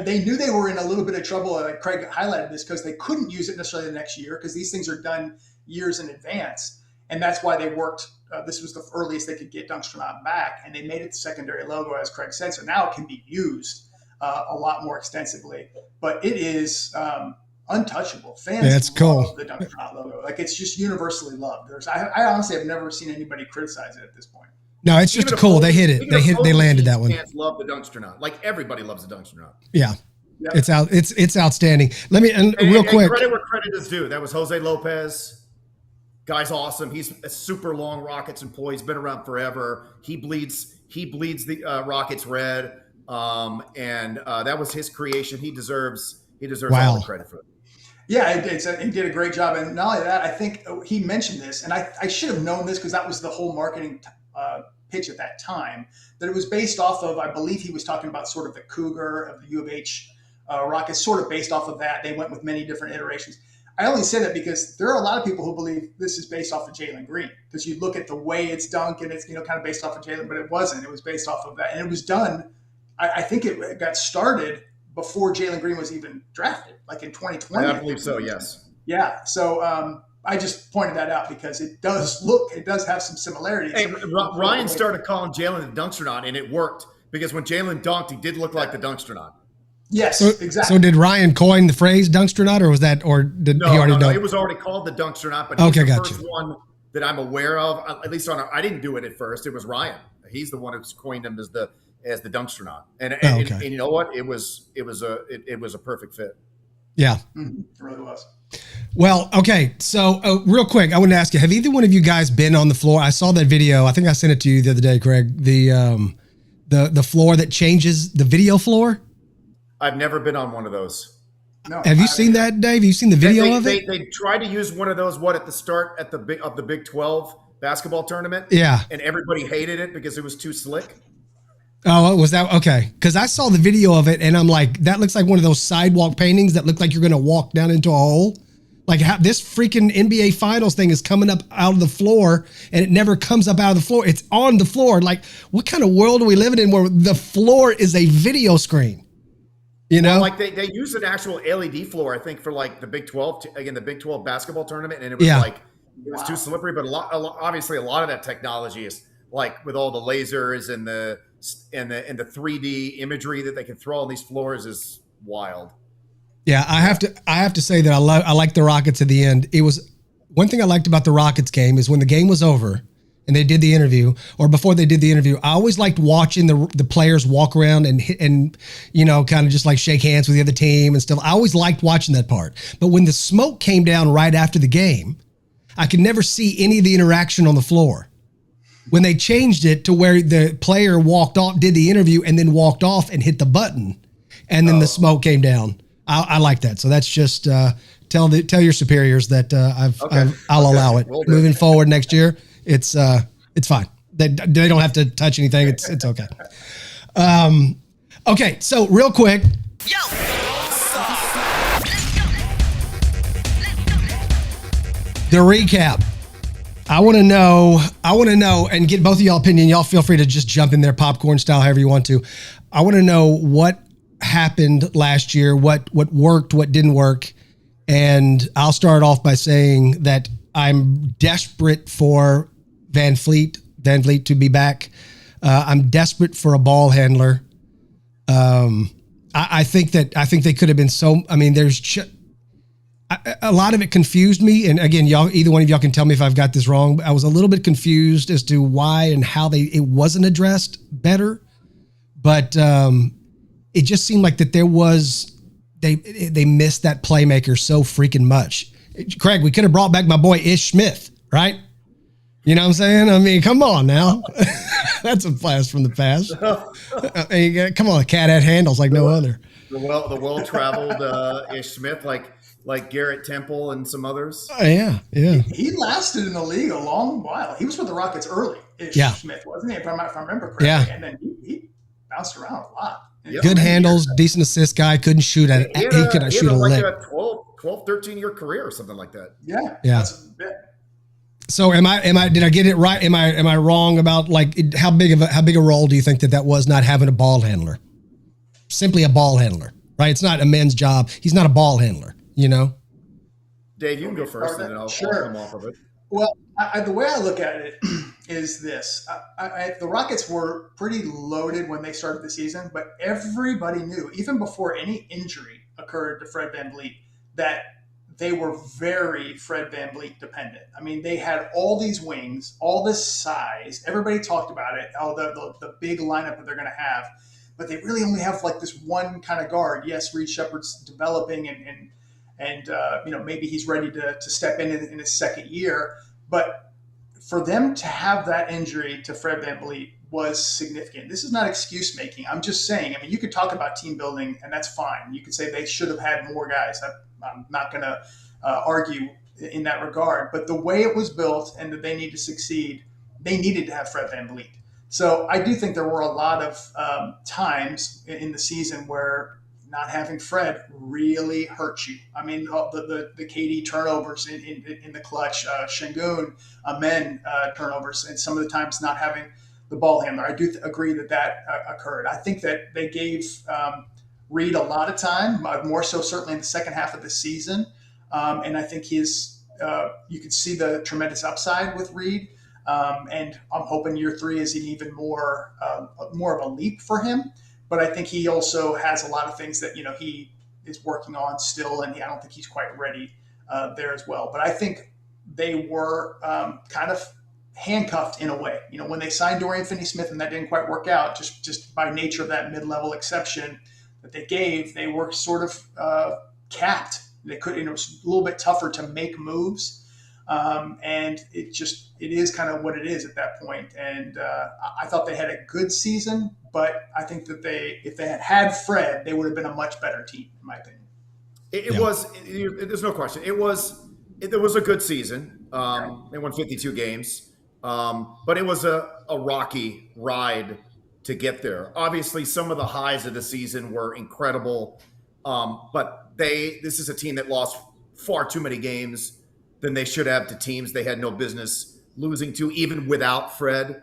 They knew they were in a little bit of trouble. Craig highlighted this because they couldn't use it necessarily the next year because these things are done years in advance. And that's why they worked. This was the earliest they could get Dunkstronaut back, and they made it the secondary logo, as Craig said. So now it can be used a lot more extensively. But it is untouchable. Fans love the Dunkstronaut logo. Like it's just universally loved. I honestly have never seen anybody criticize it at this point. No, it's just cool. They hit it. They landed that one. Fans love the Dunkstronaut. Like everybody loves the Dunkstronaut. Yeah. Yep. It's outstanding. Let me real quick. Credit where credit is due. That was Jose Lopez. Guy's awesome. He's a super long Rockets employee. He's been around forever. He bleeds the Rockets red. And that was his creation. He deserves all the credit for it. Yeah, he did a great job. And not only that, I think he mentioned this, and I should have known this because that was the whole marketing pitch at that time, that it was based off of, I believe he was talking about sort of the Cougar of the U of H Rockets, sort of based off of that. They went with many different iterations. I only say that because there are a lot of people who believe this is based off of Jalen Green, because you look at the way it's dunked and it's, kind of based off of Jalen, but it wasn't. It was based off of that. And it was done, I think it got started before Jalen Green was even drafted, like in 2020. I believe so, yes. Yeah. So I just pointed that out because it does have some similarities. Hey, Ryan started calling Jalen the Dunkstronaut, and it worked because when Jalen dunked, he did look like the Dunkstronaut. Yes, exactly. So did Ryan coin the phrase Dunkstronaut, or did he already know? It was already called the Dunkstronaut, but he's the first one that I'm aware of. At least I didn't do it at first. It was Ryan. He's the one who's coined him as the Dunkstronaut. And you know what? It was a perfect fit. Yeah, it really was. Well, okay. So real quick, I wanted to ask you: have either one of you guys been on the floor? I saw that video. I think I sent it to you the other day, Craig. The floor that changes, the video floor. I've never been on one of those. No. Have you seen that, Dave? Have you seen the video of it? They tried to use one of those at the start of the Big 12 basketball tournament. Yeah. And everybody hated it because it was too slick. Oh, was that okay? Because I saw the video of it and I'm like, that looks like one of those sidewalk paintings that look like you're going to walk down into a hole. Like this freaking NBA Finals thing is coming up out of the floor and it never comes up out of the floor. It's on the floor. Like, what kind of world are we living in where the floor is a video screen? Like they used an actual LED floor, I think, for like the Big 12, the Big 12 basketball tournament, and it was too slippery. But obviously, a lot of that technology is like with all the lasers and the 3D imagery that they can throw on these floors is wild. Yeah, I have to say that I like the Rockets at the end. It was one thing I liked about the Rockets game is when the game was over and they did the interview, or before they did the interview, I always liked watching the players walk around and kind of just like shake hands with the other team and stuff. I always liked watching that part. But when the smoke came down right after the game, I could never see any of the interaction on the floor. When they changed it to where the player walked off, did the interview, and then walked off and hit the button, and then the smoke came down. I like that. So that's just tell your superiors that I'll allow it. Moving forward next year. It's fine. They don't have to touch anything. It's okay. Okay. So real quick. Yo. The recap. I want to know, and get both of y'all opinion. Y'all feel free to just jump in there, popcorn style, however you want to. I want to know what happened last year, what worked, what didn't work. And I'll start off by saying that I'm desperate for Van Vliet to be back. I'm desperate for a ball handler. I think they could have been so. I mean, a lot of it confused me. And again, either one of y'all can tell me if I've got this wrong. But I was a little bit confused as to why and how it wasn't addressed better. But it just seemed like that they missed that playmaker so freaking much. Craig, we could have brought back my boy Ish Smith, right? You know what I'm saying? I mean, come on now. That's a blast from the past. Come on, cat at handles like no other. The well-traveled Ish Smith, like Garrett Temple and some others. Oh, yeah. He lasted in the league a long while. He was with the Rockets early. Ish Smith, wasn't he? If I remember correctly. Yeah. And then he bounced around a lot. Yep. Good handles, decent assist guy. Couldn't shoot he couldn't shoot a lick. Like a 12, 13-year career or something like that. Yeah. So did I get it right? Am I wrong about how big a role do you think that was not having a ball handler? Simply a ball handler, right? It's not a men's job. He's not a ball handler, you know? Dave, you can go first and then I'll come off of it. Well, the way I look at it is this. The Rockets were pretty loaded when they started the season, but everybody knew, even before any injury occurred to Fred VanVleet, that they were very Fred VanVleet dependent. I mean, they had all these wings, all this size. Everybody talked about it, the big lineup that they're going to have, but they really only have this one kind of guard. Yes, Reed Shepherd's developing and maybe he's ready to step in his second year. But for them to have that injury to Fred VanVleet was significant. This is not excuse making. I'm just saying, you could talk about team building and that's fine. You could say they should have had more guys. I'm not going to argue in that regard. But the way it was built and that they need to succeed, they needed to have Fred VanVleet. So I do think there were a lot of times in the season where not having Fred really hurt you. I mean, the KD turnovers in the clutch, Şengün, Amen turnovers, and some of the times not having the ball handler. I do agree that occurred. I think that they gave Reed a lot of time, more so certainly in the second half of the season. And I think you could see the tremendous upside with Reed. And I'm hoping year 3 is an even more of a leap for him. But I think he also has a lot of things that, he is working on still, and I don't think he's quite ready there as well. But I think they were kind of handcuffed in a way. When they signed Dorian Finney-Smith and that didn't quite work out, just by nature of that mid-level exception that they gave, they were sort of capped. They it was a little bit tougher to make moves. And it is kind of what it is at that point. And I thought they had a good season, but I think that if they had Fred, they would have been a much better team, in my opinion. It was. There's no question. It was a good season. They won 52 games, but it was a rocky ride to get there. Obviously, some of the highs of the season were incredible, but this is a team that lost far too many games than they should have to teams they had no business losing to, even without Fred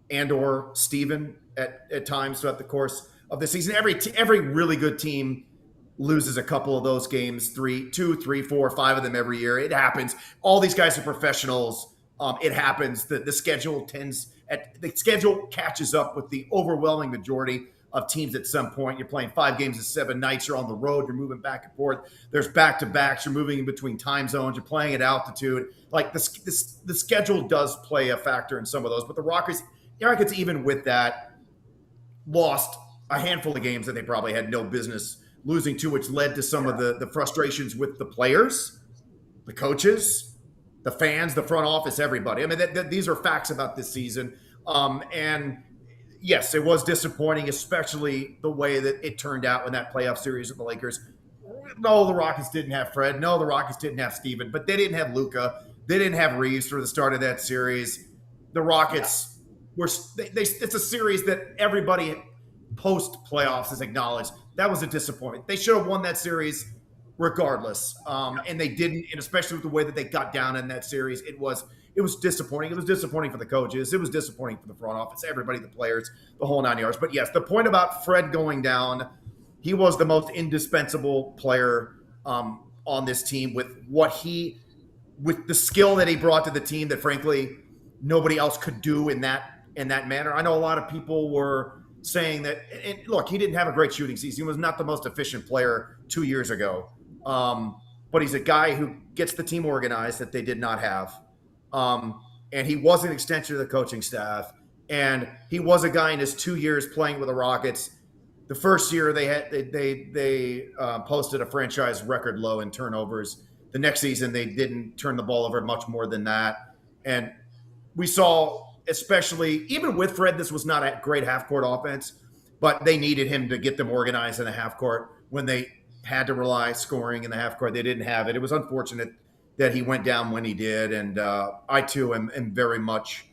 and or Steven at times throughout the course of the season. Every really good team loses a couple of those games, 2, 3, 4, 5 of them every year. It happens. All these guys are professionals. It happens. The schedule catches up with the overwhelming majority of teams at some point. You're playing 5 games in 7 nights. You're on the road. You're moving back and forth. There's back-to-backs. You're moving in between time zones. You're playing at altitude. The schedule does play a factor in some of those. But the Rockets, even with that, lost a handful of games that they probably had no business losing to, which led to some of the frustrations with the players, the coaches, the fans, the front office, everybody. I mean, these are facts about this season. And yes, it was disappointing, especially the way that it turned out in that playoff series with the Lakers. No, the Rockets didn't have Fred. No, the Rockets didn't have Steven, but they didn't have Luka. They didn't have Reeves for the start of that series. The Rockets it's a series that everybody post playoffs has acknowledged that was a disappointment. They should have won that series regardless. And they didn't, and especially with the way that they got down in that series, it was disappointing. It was disappointing for the coaches. It was disappointing for the front office, everybody, the players, the whole 9 yards. But yes, the point about Fred going down, he was the most indispensable player on this team with the skill that he brought to the team that frankly nobody else could do in that manner. I know a lot of people were saying that, and look, he didn't have a great shooting season. He was not the most efficient player 2 years ago. But he's a guy who gets the team organized that they did not have. And he was an extension of the coaching staff. And he was a guy in his 2 years playing with the Rockets. The first year they posted a franchise record low in turnovers. The next season they didn't turn the ball over much more than that. And we saw, especially even with Fred, this was not a great half court offense, but they needed him to get them organized in the half court when they had to rely scoring in the half court. They didn't have it. It was unfortunate that he went down when he did. And I too am very much,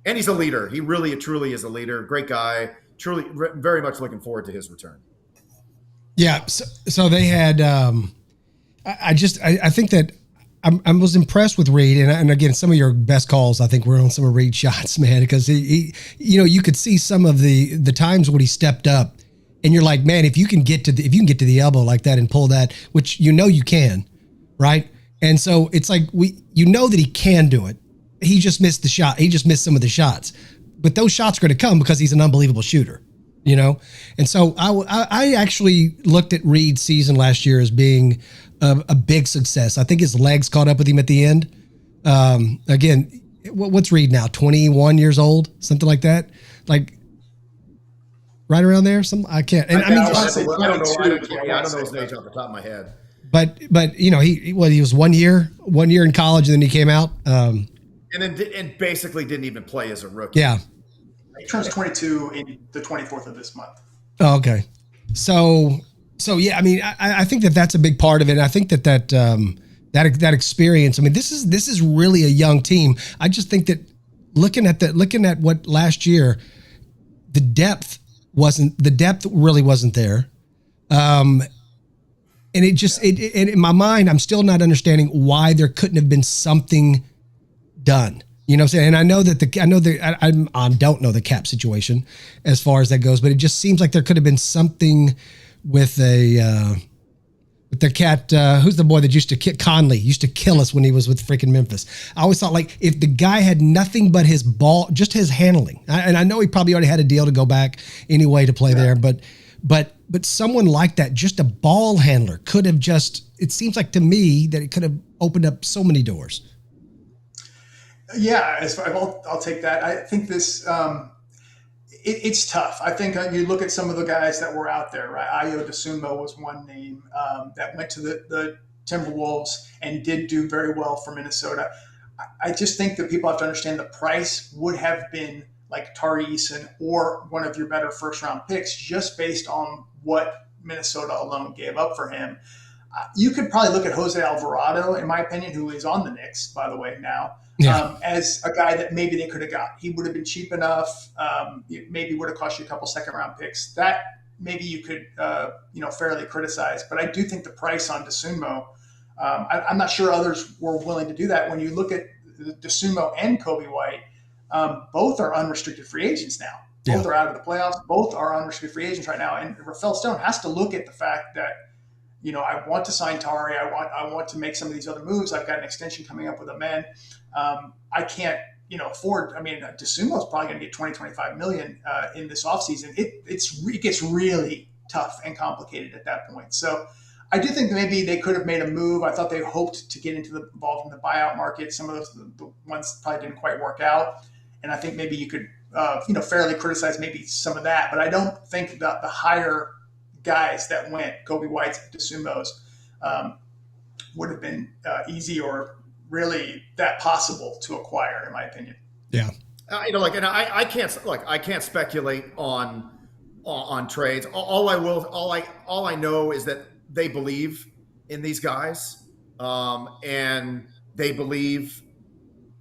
and he's a leader. He really, truly is a leader. Great guy. Truly, very much looking forward to his return. Yeah. So they had, I think that I was impressed with Reed. And again, some of your best calls, I think, were on some of Reed's shots, man, because he you could see some of the times when he stepped up and you're like, man, if you can get to the elbow like that and pull that, which you can, right? And so it's like that he can do it. He just missed the shot. He just missed some of the shots, but those shots are going to come because he's an unbelievable shooter, And so I actually looked at Reed's season last year as being a big success. I think his legs caught up with him at the end. Again, what's Reed now? 21 years old, something like that. Like right around there. I can't. And I don't know his age off the top of my head. But he was 1 year in college and then he came out. And basically didn't even play as a rookie. Yeah. He turns 22 in the 24th of this month. Oh, okay. So yeah, I mean, I think that's a big part of it. And I think that experience, I mean, this is really a young team. I just think that looking at what last year, the depth really wasn't there. And in my mind, I'm still not understanding why there couldn't have been something done. You know what I'm saying? And I don't know the cap situation as far as that goes, but it just seems like there could have been something with the cat, who's the boy that used to Conley used to kill us when he was with freaking Memphis. I always thought, like, if the guy had nothing but his ball, just his handling, and I know he probably already had a deal to go back anyway to play there, but someone like that, just a ball handler, could have it seems like to me that it could have opened up so many doors. Yeah, I'll take that. I think this, it's tough. I think you look at some of the guys that were out there, right? Ayo Dosunmu was one name that went to the Timberwolves and did do very well for Minnesota. I just think that people have to understand the price would have been like Tari Eason or one of your better first-round picks just based on what Minnesota alone gave up for him. You could probably look at Jose Alvarado, in my opinion, who is on the Knicks, by the way, now, as a guy that maybe they could have got. He would have been cheap enough. Maybe would have cost you a couple second-round picks. That maybe you could, fairly criticize. But I do think the price on Dosunmu, I'm not sure others were willing to do that. When you look at Dosunmu and Kobe White, both are unrestricted free agents now. Both are out of the playoffs. Both are unrestricted free agents right now. And Rafael Stone has to look at the fact that, I want to sign Tari. I want to make some of these other moves. I've got an extension coming up with a man. I can't, afford. I mean, Dosunmu is probably going to get 20-25 million in this offseason. It gets really tough and complicated at that point. So I do think that maybe they could have made a move. I thought they hoped to get involved in the buyout market. Some of those the ones probably didn't quite work out. And I think maybe you could, fairly criticize maybe some of that. But I don't think that the higher guys that went, Kobe White's, Dosunmu's, would have been easy or really that possible to acquire, in my opinion. Yeah. I can't speculate on trades. All I know is that they believe in these guys, and they believe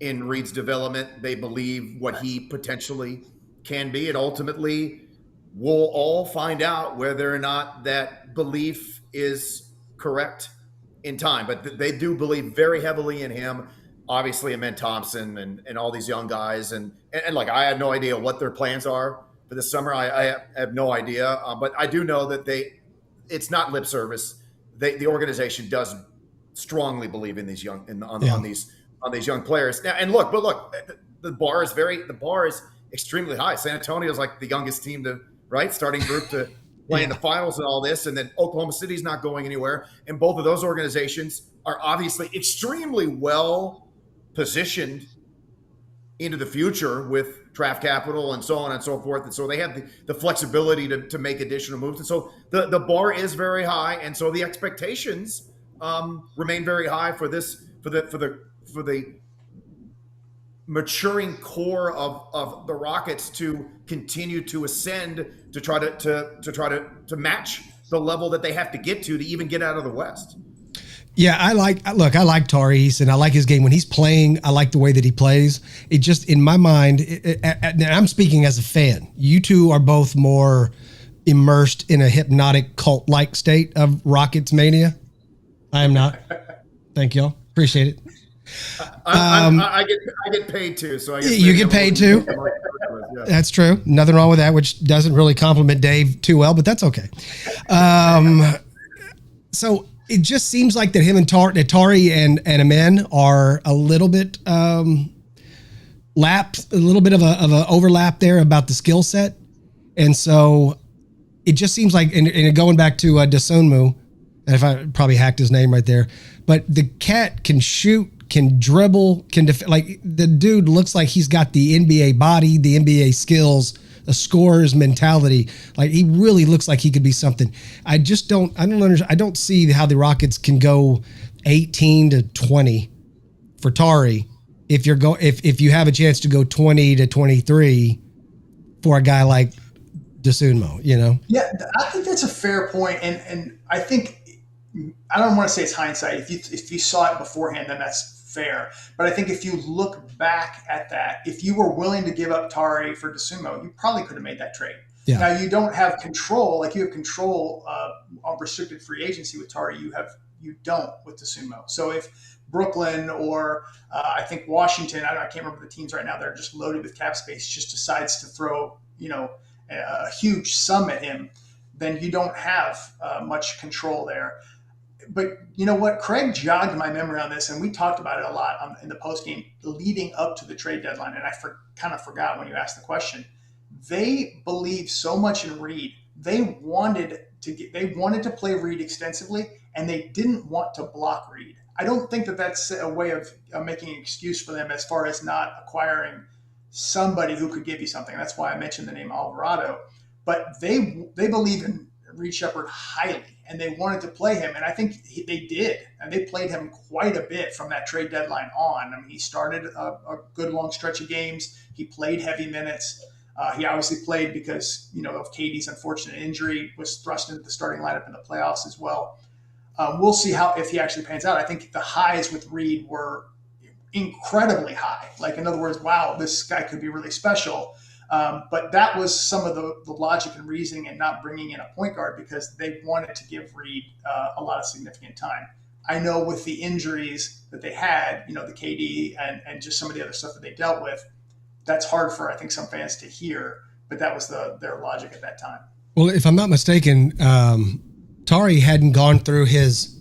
in Reed's development. They believe what he potentially can be, and ultimately we'll all find out whether or not that belief is correct in time, but they do believe very heavily in him. Obviously, Amen Thompson and all these young guys. And like, I had no idea what their plans are for this summer. I have no idea. But I do know that it's not lip service. The organization does strongly believe in these on these young players. Now, and look, the bar is extremely high. San Antonio is like the youngest team starting group to play in the finals and all this. And then Oklahoma City's not going anywhere. And both of those organizations are obviously extremely well positioned into the future with draft capital and so on and so forth. And so they have the flexibility to make additional moves. And so the bar is very high. And so the expectations remain very high for the maturing core of the Rockets to continue to ascend, to try to match the level that they have to get to even get out of the West. Yeah, I like Tari Eason. I like his game when he's playing. I like the way that he plays. It just, in my mind, and I'm speaking as a fan. You two are both more immersed in a hypnotic cult-like state of Rockets mania. I am not. Thank y'all. Appreciate it. I get paid too, so I guess you get paid too. Yeah. That's true. Nothing wrong with that, which doesn't really compliment Dave too well, but that's okay. So it just seems like that him and Tari and Amen are a little bit a little bit of a overlap there about the skill set, and so it just seems like, and going back to Dosunmu, and if I probably hacked his name right there, but the cat can shoot, can dribble, can like the dude looks like he's got the NBA body, the NBA skills, a scorer's mentality. Like, he really looks like he could be something. I don't understand. I don't see how the Rockets can go 18 to 20 for Tari if you have a chance to go 20 to 23 for a guy like Dosunmu, you know? Yeah, I think that's a fair point, and I think, I don't want to say it's hindsight. If you saw it beforehand, then that's fair. But I think if you look back at that, if you were willing to give up Tari for Dosunmu, you probably could have made that trade. Yeah. Now, you don't have control. Like, you have control on restricted free agency with Tari. You don't with Dosunmu. So if Brooklyn or I think Washington, I can't remember the teams right now, they're just loaded with cap space, just decides to throw a huge sum at him, then you don't have much control there. But you know what? Craig jogged my memory on this, and we talked about it a lot in the postgame leading up to the trade deadline. And I kind of forgot when you asked the question. They believe so much in Reed. They wanted to play Reed extensively, and they didn't want to block Reed. I don't think that's a way of making an excuse for them as far as not acquiring somebody who could give you something. That's why I mentioned the name Alvarado. But they believe in Reed Shepherd highly, and they wanted to play him, and I think they did, and they played him quite a bit from that trade deadline on. I mean, he started a good long stretch of games. He played heavy minutes. He obviously played because of Katie's unfortunate injury, was thrust into the starting lineup in the playoffs as well. We'll see if he actually pans out. I think the highs with Reed were incredibly high. Like, in other words, wow, this guy could be really special. But that was some of the logic and reasoning in not bringing in a point guard, because they wanted to give Reed a lot of significant time. I know with the injuries that they had, the KD and just some of the other stuff that they dealt with, that's hard for, I think, some fans to hear, but that was their logic at that time. Well, if I'm not mistaken, Tari hadn't gone through his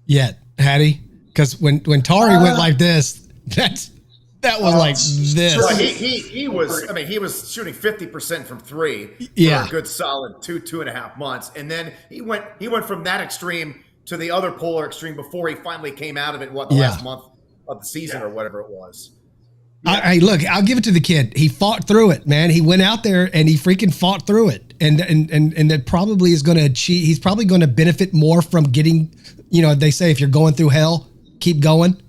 yet, had he? Because when Tari went like this, that was like this. Well, he was. I mean, he was shooting 50% from three for a good solid 2.5 months, and then he went from that extreme to the other polar extreme before he finally came out of it. Last month of the season or whatever it was. Yeah. Look, I'll give it to the kid. He fought through it, man. He went out there and he freaking fought through it, and that probably is going to achieve. He's probably going to benefit more from getting. They say if you're going through hell, keep going.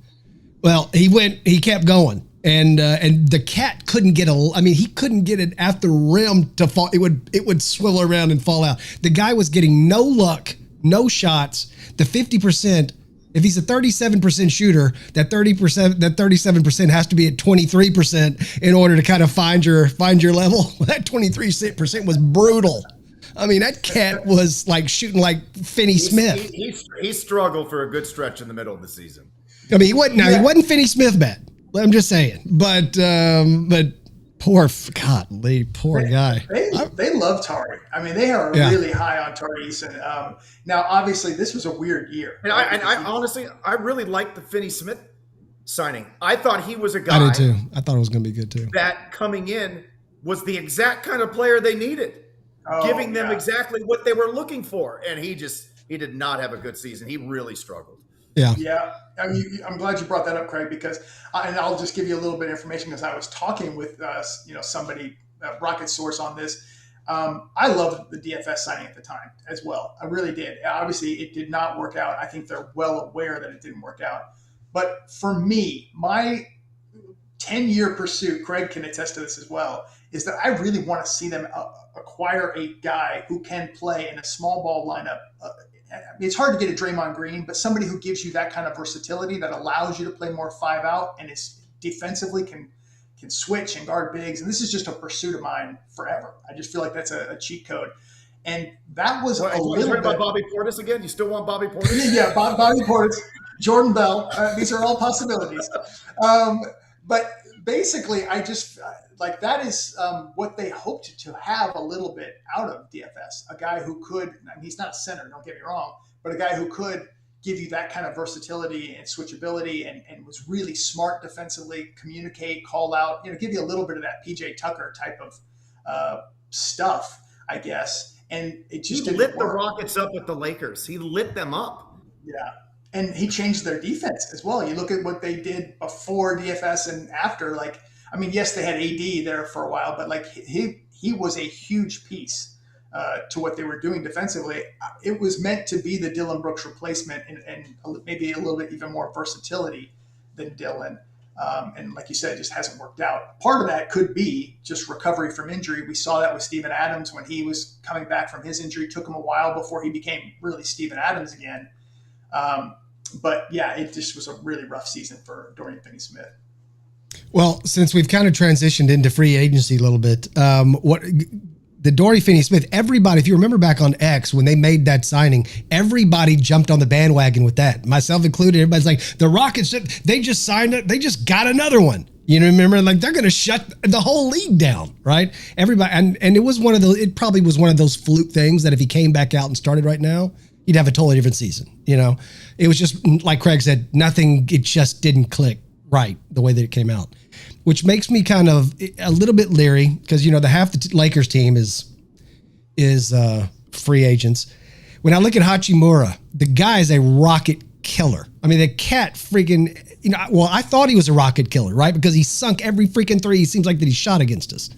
Well, he kept going, and the cat couldn't get he couldn't get it at the rim to fall. It would swivel around and fall out. The guy was getting no luck, no shots. The 50%, if he's a 37% shooter, that 37% has to be at 23% in order to kind of find your level. That 23% was brutal. I mean, that cat was like shooting like Finney Smith. He struggled for a good stretch in the middle of the season. I mean, he wasn't Finney Smith bad. I'm just saying, but poor guy. They love Tari. I mean, they are really high on Tari Eason. Now, obviously, this was a weird year. And I honestly, I really liked the Finney Smith signing. I thought he was a guy. I did too. I thought it was going to be good too. That coming in was the exact kind of player they needed, giving them exactly what they were looking for. And he did not have a good season. He really struggled. Yeah. I mean, I'm glad you brought that up, Craig, because, and I'll just give you a little bit of information because I was talking with, somebody, Rocket source on this. I loved the DFS signing at the time as well. I really did. Obviously, it did not work out. I think they're well aware that it didn't work out. But for me, my 10-year pursuit, Craig can attest to this as well, is that I really want to see them acquire a guy who can play in a small ball lineup. It's hard to get a Draymond Green, but somebody who gives you that kind of versatility that allows you to play more 5 out and is defensively can switch and guard bigs. And this is just a pursuit of mine forever. I just feel like that's a cheat code. And that was a little bit about Bobby Portis again. You still want Bobby Portis? Yeah, Bobby Portis, Jordan Bell. These are all possibilities. But basically, I just like that is what they hoped to have a little bit out of DFS. A guy who could, I mean, he's not a center, don't get me wrong, but a guy who could give you that kind of versatility and switchability and was really smart defensively, communicate, call out, give you a little bit of that PJ Tucker type of stuff, I guess. And it just lit the Rockets up with the Lakers. He lit them up. Yeah. And he changed their defense as well. You look at what they did before DFS and after, yes, they had AD there for a while, but he was a huge piece to what they were doing defensively. It was meant to be the Dillon Brooks replacement and maybe a little bit even more versatility than Dillon. And like you said, it just hasn't worked out. Part of that could be just recovery from injury. We saw that with Steven Adams when he was coming back from his injury. It took him a while before he became really Steven Adams again. But yeah, it just was a really rough season for Dorian Finney-Smith. Well, since we've kind of transitioned into free agency a little bit, the Dorian Finney-Smith, everybody, if you remember back on X, when they made that signing, everybody jumped on the bandwagon with that, myself included. Everybody's like, the Rockets, they just signed it. They just got another one. Remember, they're going to shut the whole league down, right? Everybody. And it probably was one of those fluke things that if he came back out and started right now, you'd have a totally different season. It was just like Craig said, it just didn't click right the way that it came out, which makes me kind of a little bit leery because, the half the Lakers team is free agents. When I look at Hachimura, the guy is a rocket killer. I mean, the cat freaking, I thought he was a rocket killer, right? Because he sunk every freaking three. He seems like that he shot against us.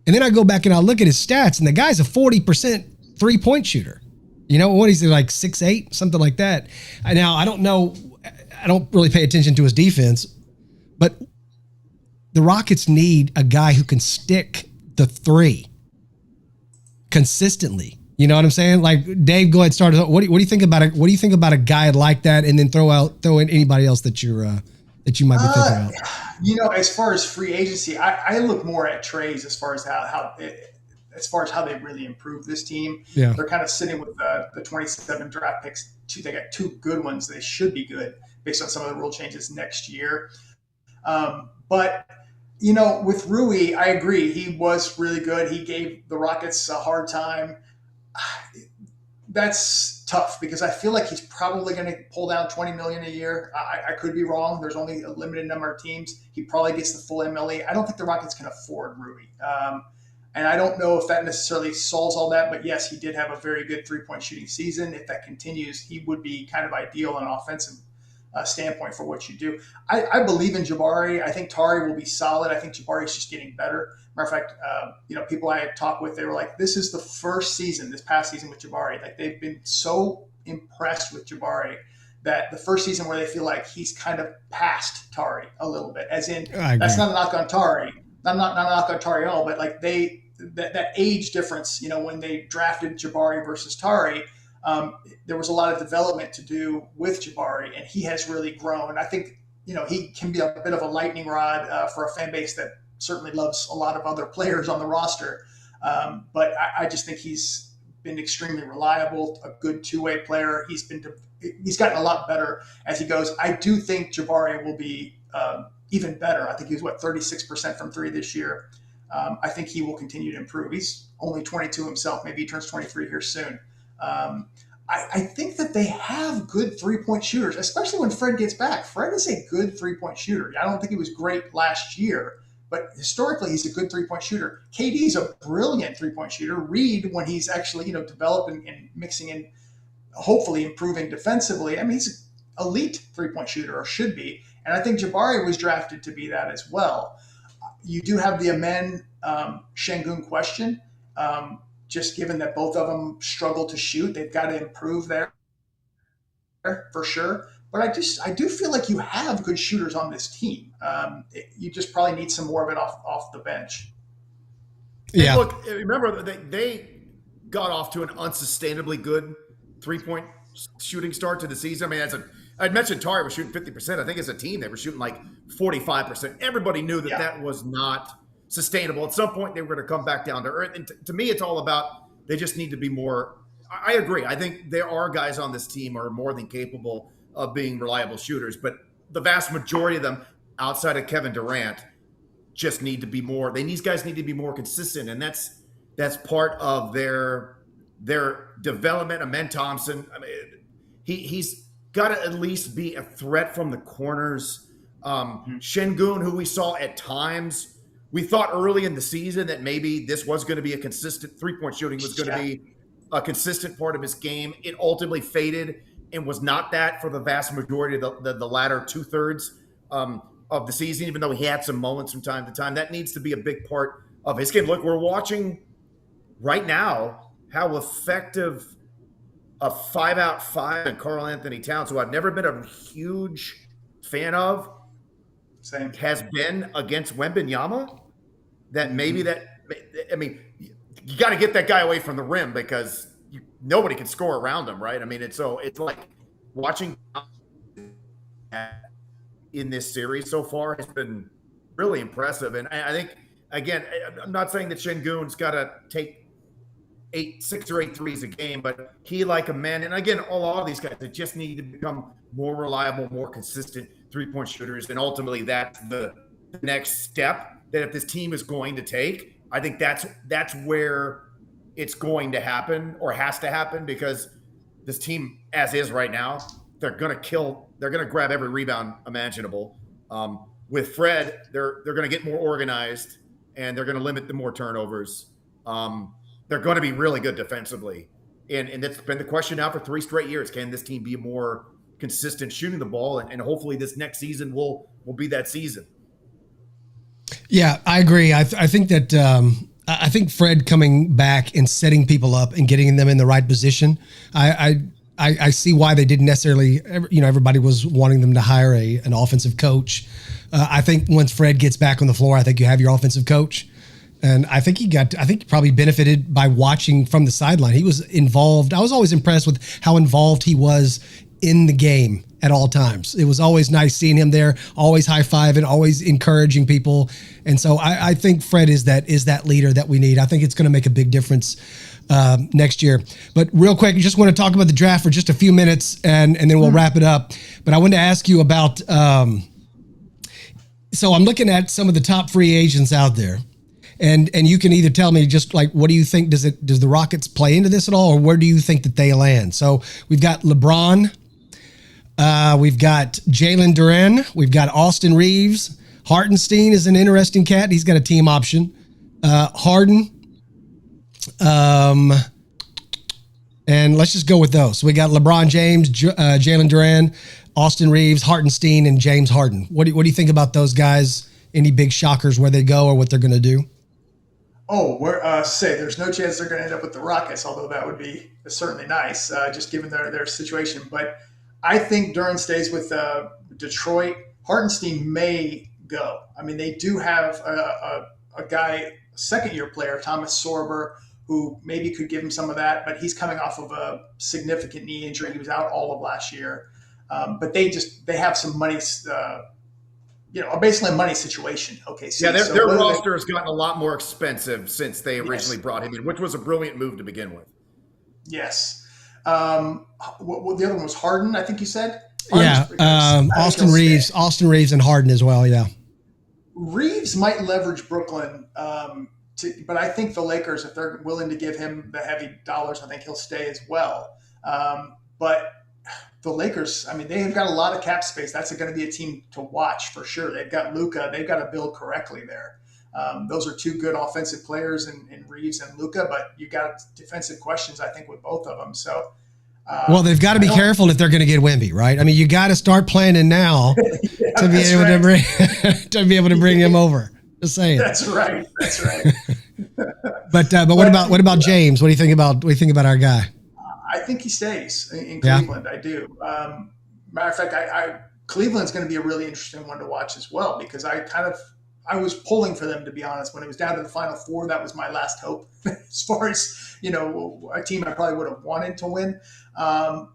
And then I go back and I look at his stats and the guy's a 40% 3-point shooter. What is he, like 6'8", something like that? Now, I don't know. I don't really pay attention to his defense, but the Rockets need a guy who can stick the three consistently. You know what I'm saying? Like, Dave, go ahead and start. What do you think about it? What do you think about a guy like that? And then throw in anybody else that you might be thinking about. As far as free agency, I look more at trades as far as how they really improved this team. Yeah. They're kind of sitting with the 27 draft picks. They got 2 good ones. They should be good based on some of the rule changes next year. But with Rui, I agree. He was really good. He gave the Rockets a hard time. That's tough because I feel like he's probably going to pull down $20 million a year. I could be wrong. There's only a limited number of teams. He probably gets the full MLE. I don't think the Rockets can afford Rui. And I don't know if that necessarily solves all that, but yes, he did have a very good 3-point shooting season. If that continues, he would be kind of ideal on an offensive standpoint for what you do. I believe in Jabari. I think Tari will be solid. I think Jabari is just getting better. Matter of fact, people I had talked with, they were like, this is the first season, this past season with Jabari. Like, they've been so impressed with Jabari that the first season where they feel like he's kind of past Tari a little bit, as in, that's not a knock on Tari. Not a knock on Tari at all, but like that age difference, when they drafted Jabari versus Tari, there was a lot of development to do with Jabari, and he has really grown. I think, he can be a bit of a lightning rod for a fan base that certainly loves a lot of other players on the roster. But I just think he's been extremely reliable, a good two-way player. He's gotten a lot better as he goes. I do think Jabari will be even better. I think he's 36% from three this year. I think he will continue to improve. He's only 22 himself. Maybe he turns 23 here soon. I think that they have good three-point shooters, especially when Fred gets back. Fred is a good three-point shooter. I don't think he was great last year, but historically he's a good three-point shooter. KD is a brilliant three-point shooter. Reed, when he's actually developing and mixing in, hopefully improving defensively, I mean, he's an elite three-point shooter, or should be. And I think Jabari was drafted to be that as well. You do have the Amen Şengün question. Just given that both of them struggle to shoot, they've got to improve there for sure. But I do feel like you have good shooters on this team. You just probably need some more of it off the bench. Yeah. And look, remember they got off to an unsustainably good 3-point shooting start to the season. I mean, I'd mentioned Tari was shooting 50%. I think as a team they were shooting like 45%. Everybody knew that was not sustainable. At some point, they were going to come back down to earth. And to me, it's all about they just need to be more. I agree. I think there are guys on this team who are more than capable of being reliable shooters, but the vast majority of them, outside of Kevin Durant, just need to be more. These guys need to be more consistent, and that's part of their development. Amen Thompson, I mean, he's got to at least be a threat from the corners. Şengün, who we saw at times. We thought early in the season that maybe this was going to be a consistent three-point shooting was going to be a consistent part of his game. It ultimately faded and was not that for the vast majority of the latter two-thirds of the season, even though he had some moments from time to time. That needs to be a big part of his game. Look, we're watching right now how effective a 5-out-5 and Karl Anthony Towns, who I've never been a huge fan of, has been against Wembanyama. That maybe I mean, you got to get that guy away from the rim because nobody can score around him, right? I mean, it's like watching in this series so far has been really impressive. And I think, again, I'm not saying that Şengün's got to take 6 or 8 threes a game, but he, like Amen, and again, all of these guys that just need to become more reliable, more consistent three-point shooters, and ultimately that's the next step that if this team is going to take. I think that's where it's going to happen or has to happen, because this team, as is right now, they're going to grab every rebound imaginable. With Fred, they're going to get more organized and they're going to limit the more turnovers. They're going to be really good defensively. And that's been the question now for 3 straight years. Can this team be more consistent shooting the ball? And hopefully this next season will be that season. Yeah, I agree. I think that I think Fred coming back and setting people up and getting them in the right position. I see why they didn't necessarily. Everybody was wanting them to hire an offensive coach. I think once Fred gets back on the floor, I think you have your offensive coach. And I think he probably benefited by watching from the sideline. He was involved. I was always impressed with how involved he was in the game at all times. It was always nice seeing him there, always high-fiving, always encouraging people. And so I think Fred is that leader that we need. I think it's going to make a big difference next year. But real quick, I just want to talk about the draft for just a few minutes, and then we'll wrap it up. But I wanted to ask you about so I'm looking at some of the top free agents out there. And you can either tell me just like, what do you think? Does the Rockets play into this at all, or where do you think that they land? So we've got LeBron, we've got Jalen Duren, we've got Austin Reeves. Hartenstein is an interesting cat. He's got a team option. Harden, and let's just go with those. So we got LeBron James, Jalen Duren, Austin Reeves, Hartenstein, and James Harden. What do you think about those guys? Any big shockers where they go or what they're going to do? Oh, there's no chance they're going to end up with the Rockets, although that would be certainly nice, just given their situation. But I think Duren stays with Detroit. Hartenstein may go. I mean, they do have a guy, a second-year player, Thomas Sorber, who maybe could give him some of that, but he's coming off of a significant knee injury. He was out all of last year. But they have some money, basically a money situation. Okay. So, yeah, their roster has gotten a lot more expensive since they originally brought him in, which was a brilliant move to begin with. Yes. What the other one was Harden, I think you said? Yeah. Austin Reeves and Harden as well. Yeah. Reeves might leverage Brooklyn, but I think the Lakers, if they're willing to give him the heavy dollars, I think he'll stay as well. But the Lakers, I mean, they have got a lot of cap space. That's going to be a team to watch for sure. They've got Luka. They've got to build correctly there. Those are two good offensive players in Reeves and Luka, but you got defensive questions, I think, with both of them. So, well, they've got to be careful if they're going to get Wemby, right? I mean, you got to start planning now to be able to bring to bring him over. Just saying. That's right. But what about James? What do you think about our guy? I think he stays in Cleveland. I do. Matter of fact, Cleveland's going to be a really interesting one to watch as well, because I was pulling for them, to be honest. When it was down to the Final Four, that was my last hope as far as, a team I probably would have wanted to win. I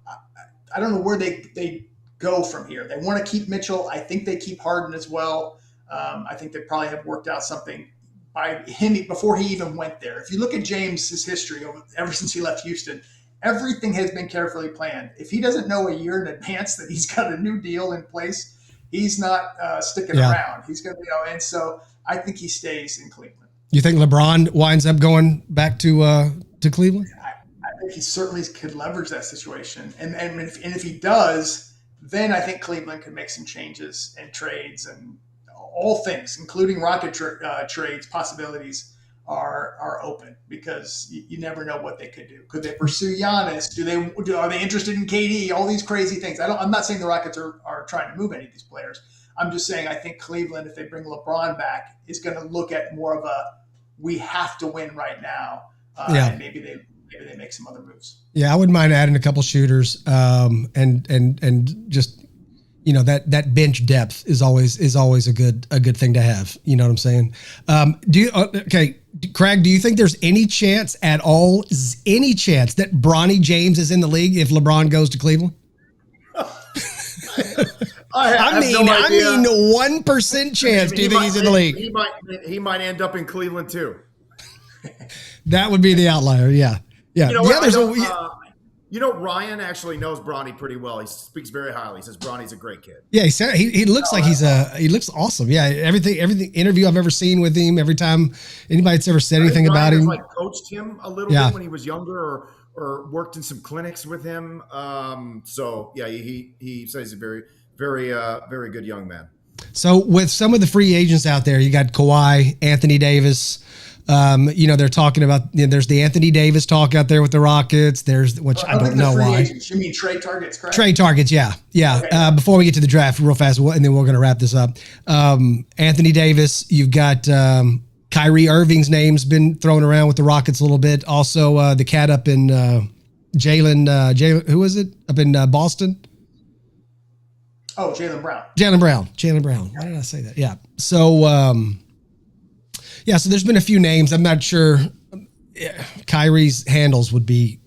don't know where they go from here. They want to keep Mitchell. I think they keep Harden as well. I think they probably have worked out something by him before he even went there. If you look at James's history ever since he left Houston, everything has been carefully planned. If he doesn't know a year in advance that he's got a new deal in place, he's not sticking around. He's going to, and so I think he stays in Cleveland. You think LeBron winds up going back to Cleveland? I think he certainly could leverage that situation, and if he does, then I think Cleveland could make some changes and trades and all things, including Rocket trades possibilities. Are open, because you never know what they could do. Could they pursue Giannis? Are they interested in KD? All these crazy things. I'm not saying the Rockets are trying to move any of these players. I'm just saying I think Cleveland, if they bring LeBron back, is going to look at more of a we have to win right now. And maybe they make some other moves. Yeah, I wouldn't mind adding a couple shooters, and just that bench depth is always a good thing to have. You know what I'm saying? Craig, do you think there's any chance at all, that Bronny James is in the league if LeBron goes to Cleveland? I mean, 1% chance. Do you think he's in the league? He might end up in Cleveland too. That would be the outlier. Yeah. Ryan actually knows Bronny pretty well. He speaks very highly. He says Bronny's a great kid. Yeah, he said he looks like he looks awesome. Yeah, every interview I've ever seen with him, every time anybody's ever said anything about him, coached him a little bit when he was younger, or worked in some clinics with him. So yeah, he says he's a very, very, very good young man. So with some of the free agents out there, you got Kawhi, Anthony Davis. They're talking about, there's the Anthony Davis talk out there with the Rockets. There's, which I don't know why. Agents. You mean trade targets, correct? Trade targets, yeah. Okay. Before we get to the draft real fast, and then we're going to wrap this up. Anthony Davis, you've got Kyrie Irving's name's been thrown around with the Rockets a little bit. Also, the cat up in Jalen, who was it? Up in Boston? Oh, Jaylen Brown. Jaylen Brown. Why did I say that? Yeah. So, so there's been a few names. I'm not sure. Kyrie's handles would be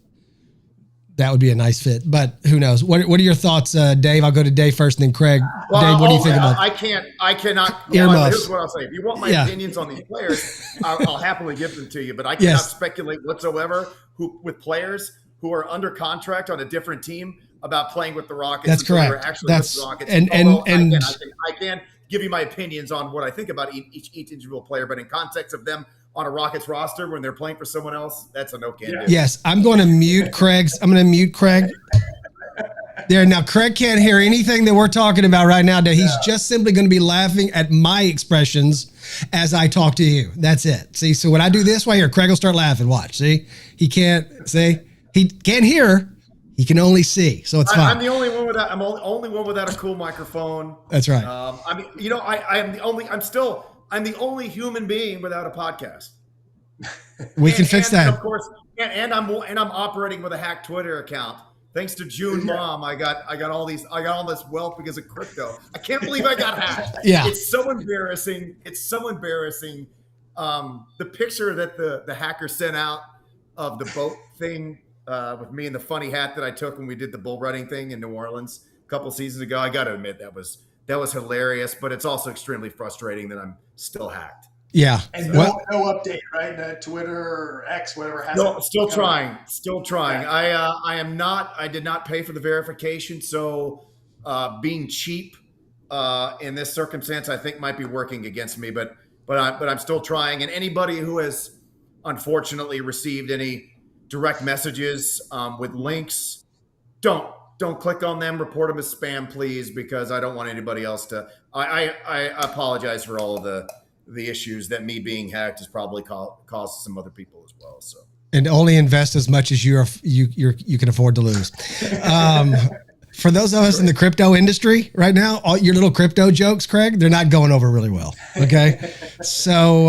a nice fit, but who knows? What are your thoughts, Dave? I'll go to Dave first, and then Craig. Dave, what do you think about? I cannot. Earmuffs. Here's what I'll say: if you want my opinions on these players, I'll happily give them to you. But I cannot speculate whatsoever with players who are under contract on a different team about playing with the Rockets. That's correct. With the Rockets. I can give you my opinions on what I think about each individual player, but in context of them on a Rockets roster when they're playing for someone else, that's a no-can. Yes, I'm going to mute Craig. There, now Craig can't hear anything that we're talking about right now. He's just simply going to be laughing at my expressions as I talk to you. That's it. See, so when I do this way here, Craig will start laughing. Watch. See, he can't hear. He can only see, so it's fine. I'm the only one without. I'm only one without a cool microphone. That's right. I'm the only human being without a podcast. We can fix that. Of course, and I'm operating with a hacked Twitter account. Thanks to June Mom, I got all this wealth because of crypto. I can't believe I got hacked. Yeah, it's so embarrassing. The picture that the hacker sent out of the boat thing. With me and the funny hat that I took when we did the bull running thing in New Orleans a couple seasons ago. I got to admit that was hilarious, but it's also extremely frustrating that I'm still hacked. Yeah. And no update, right? Twitter or X, whatever. Still trying. Yeah. I did not pay for the verification. So being cheap in this circumstance, I think might be working against me, but I'm still trying. And anybody who has unfortunately received any direct messages with links, don't click on them. Report them as spam, please, because I don't want anybody else to. I apologize for all of the issues that me being hacked has probably caused some other people as well. So, and only invest as much as you can afford to lose. For those of us in the crypto industry right now, all your little crypto jokes, Craig, they're not going over really well. Okay. So,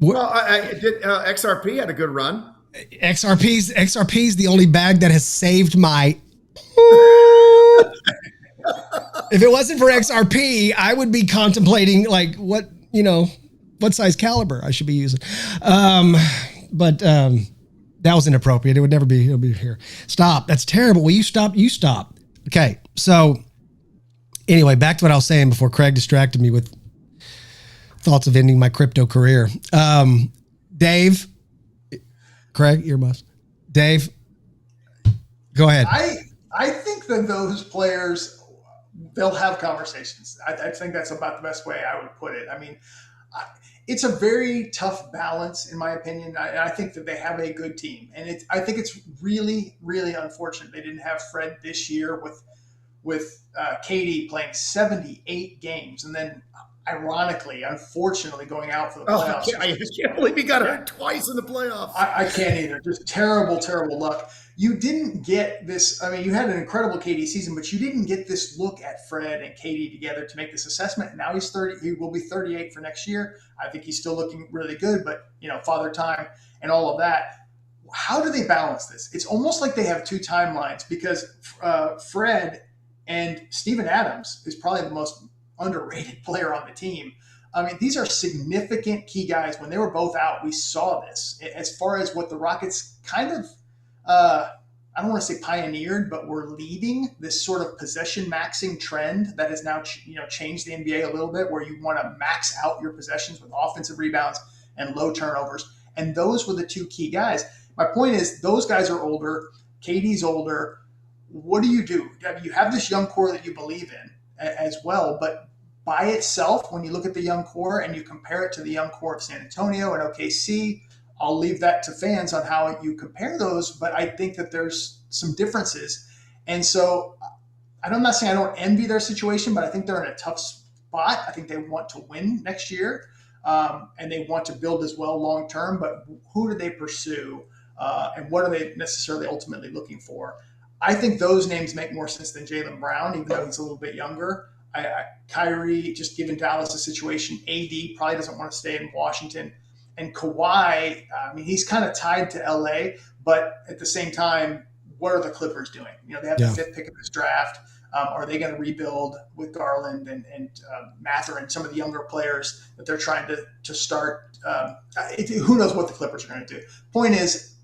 XRP had a good run. XRP's the only bag that has saved my. If it wasn't for XRP, I would be contemplating like what size caliber I should be using. But that was inappropriate. It would never be. It'll be here. Stop. That's terrible. Will you stop? You stop. Okay. So anyway, back to what I was saying before Craig distracted me with thoughts of ending my crypto career. Dave, Craig, earmuffs. Dave, go ahead. I think that those players, they'll have conversations. I think that's about the best way I would put it. I mean, it's a very tough balance, in my opinion. I think that they have a good team, and I think it's really, really unfortunate they didn't have Fred this year with KD playing 78 games, and then ironically, unfortunately, going out for the playoffs. I can't believe he got hurt twice in the playoffs. I can't either. Just terrible, terrible luck. You didn't get this. I mean, you had an incredible KD season, but you didn't get this look at Fred and KD together to make this assessment. Now he's 30. He will be 38 for next year. I think he's still looking really good, but father time and all of that. How do they balance this? It's almost like they have two timelines because Fred and Steven Adams is probably the most underrated player on the team. I mean, these are significant key guys. When they were both out, we saw this as far as what the Rockets kind of, I don't want to say pioneered, but were leading this sort of possession maxing trend that has now, changed the NBA a little bit, where you want to max out your possessions with offensive rebounds and low turnovers. And those were the two key guys. My point is, those guys are older. KD's older. What do? You have this young core that you believe in as well, but by itself, when you look at the young core and you compare it to the young core of San Antonio and OKC, I'll leave that to fans on how you compare those, but I think that there's some differences. And so I'm not saying I don't envy their situation, but I think they're in a tough spot. I think they want to win next year, and they want to build as well long-term, but who do they pursue, and what are they necessarily ultimately looking for? I think those names make more sense than Jaylen Brown, even though he's a little bit younger. Kyrie, just given Dallas' situation, AD probably doesn't want to stay in Washington. And Kawhi, I mean, he's kind of tied to LA, but at the same time, what are the Clippers doing? They have the fifth pick of this draft. Are they going to rebuild with Garland and Mather and some of the younger players that they're trying to start? Who knows what the Clippers are going to do? Point is,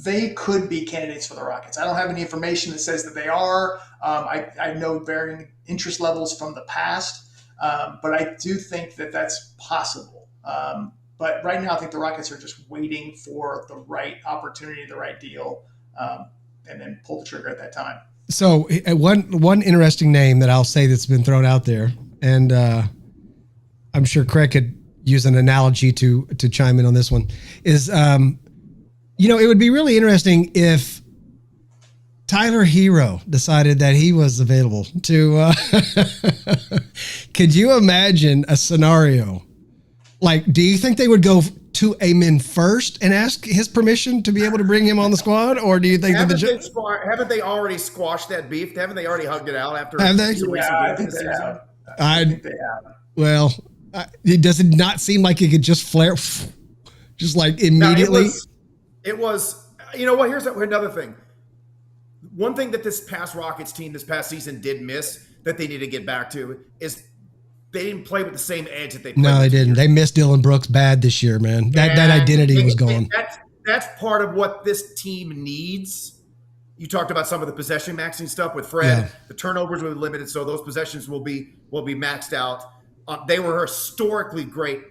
they could be candidates for the Rockets. I don't have any information that says that they are. I know varying interest levels from the past, but I do think that that's possible. But right now, I think the Rockets are just waiting for the right opportunity, the right deal, and then pull the trigger at that time. So one interesting name that I'll say that's been thrown out there, and I'm sure Craig could use an analogy to chime in on this one, is it would be really interesting if Tyler Hero decided that he was available to. Could you imagine a scenario? Like, do you think they would go to Amen first and ask his permission to be able to bring him on the squad, or do you think haven't they already squashed that beef? Haven't they already hugged it out after? Have they? Yeah, I think they have. I think they have. Well, does it not seem like it could just flare, just like immediately? No, it was. You know what? Here's another thing. One thing that this past Rockets team this past season did miss that they need to get back to is they didn't play with the same edge that they played. No, they didn't. They missed Dylan Brooks bad this year, man. That identity was gone. That's part of what this team needs. You talked about some of the possession maxing stuff with Fred. Yeah. The turnovers were limited, so those possessions will be maxed out. They were historically great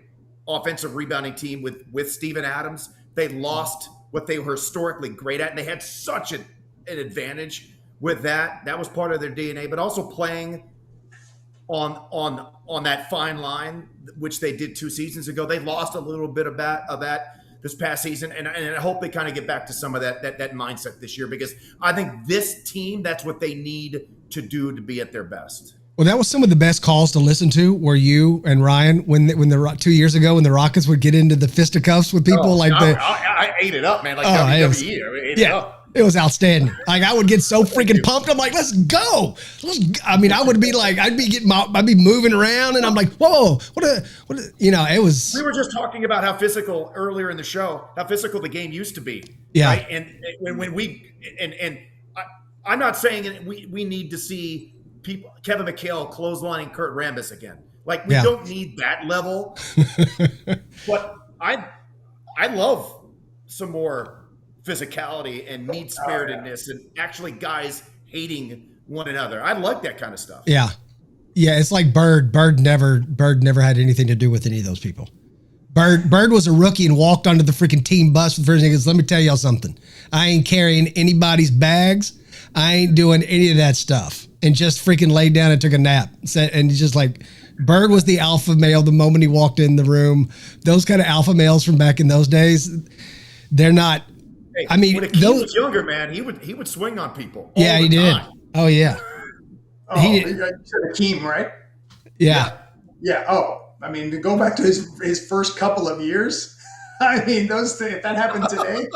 offensive rebounding team with Steven Adams. They lost what they were historically great at, and they had such an advantage with that. That was part of their DNA, but also playing on that fine line, which they did 2 seasons ago. They lost a little bit of that this past season, and I hope they kind of get back to some of that mindset this year, because I think this team, that's what they need to do to be at their best. Well, that was some of the best calls to listen to, were you and Ryan when the 2 years ago when the Rockets would get into the fisticuffs with people. I ate it up, man. Like WWE. It was outstanding. Like, I would get so freaking pumped. I'm like, let's go. I mean, I would be like, I'd be moving around, and I'm like, whoa, it was. We were just talking about how physical earlier in the show, how physical the game used to be. Yeah. Right? And I'm not saying we need to see people, Kevin McHale clotheslining Kurt Rambis again. Like, we don't need that level. But I love some more physicality and mean-spiritedness and actually guys hating one another. I like that kind of stuff. Yeah. Yeah, it's like Bird. Bird never had anything to do with any of those people. Bird was a rookie and walked onto the freaking team bus with the first thing. Let me tell y'all something. I ain't carrying anybody's bags. I ain't doing any of that stuff. And just freaking laid down and took a nap. And just like, Bird was the alpha male the moment he walked in the room. Those kind of alpha males from back in those days, they're not. Hey, I mean, when Akeem was younger, man, he would swing on people. Yeah, he did. Oh, yeah. Oh, you said Akeem, right? Yeah. Yeah. Oh, I mean, to go back to his first couple of years, I mean, those things, if that happened today.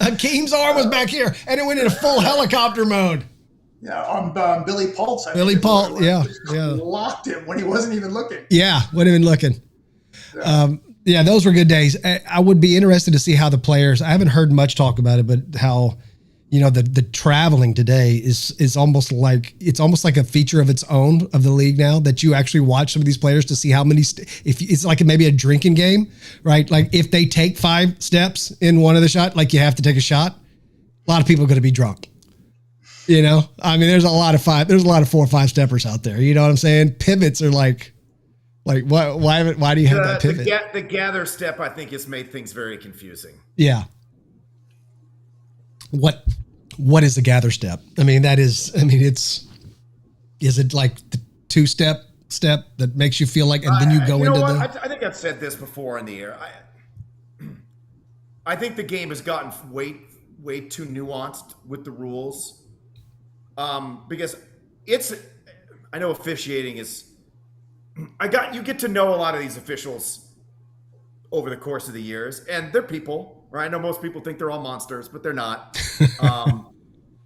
Akeem's arm was back here, and it went into full helicopter mode. Yeah, on Billy Pulse. Billy Pulse, yeah. Locked him when he wasn't even looking. Yeah, wasn't even looking. Yeah, those were good days. I would be interested to see how the players, I haven't heard much talk about it, but how, the traveling today is almost like, it's almost like a feature of its own of the league now, that you actually watch some of these players to see how many, if it's like maybe a drinking game, right? Like, if they take 5 steps in one of the shot, like you have to take a shot, a lot of people are going to be drunk. I mean, there's a lot of 4 or 5 steppers out there. You know what I'm saying? Pivots are like what? Why do you have that pivot? The gather step, I think, has made things very confusing. Yeah. What is the gather step? I mean, is it like the 2-step that makes you feel like, and then you go into the. I think I've said this before in the air. I think the game has gotten way too nuanced with the rules. Because I know officiating is, you get to know a lot of these officials over the course of the years, and they're people, right? I know most people think they're all monsters, but they're not. Shout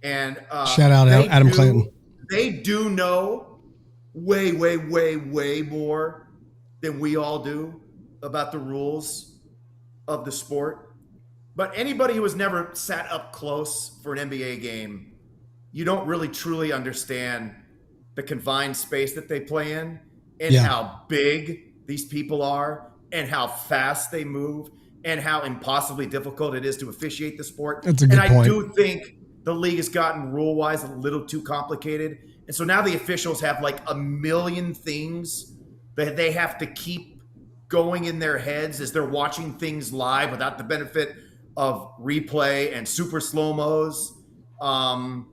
out Adam Clanton. They do know way, way, way, way more than we all do about the rules of the sport. But anybody who has never sat up close for an NBA game, you don't really truly understand the confined space that they play in, and how big these people are, and how fast they move, and how impossibly difficult it is to officiate the sport. That's a good point. And I do think the league has gotten rule-wise a little too complicated. And so now the officials have like a million things that they have to keep going in their heads as they're watching things live without the benefit of replay and super slow-mos. And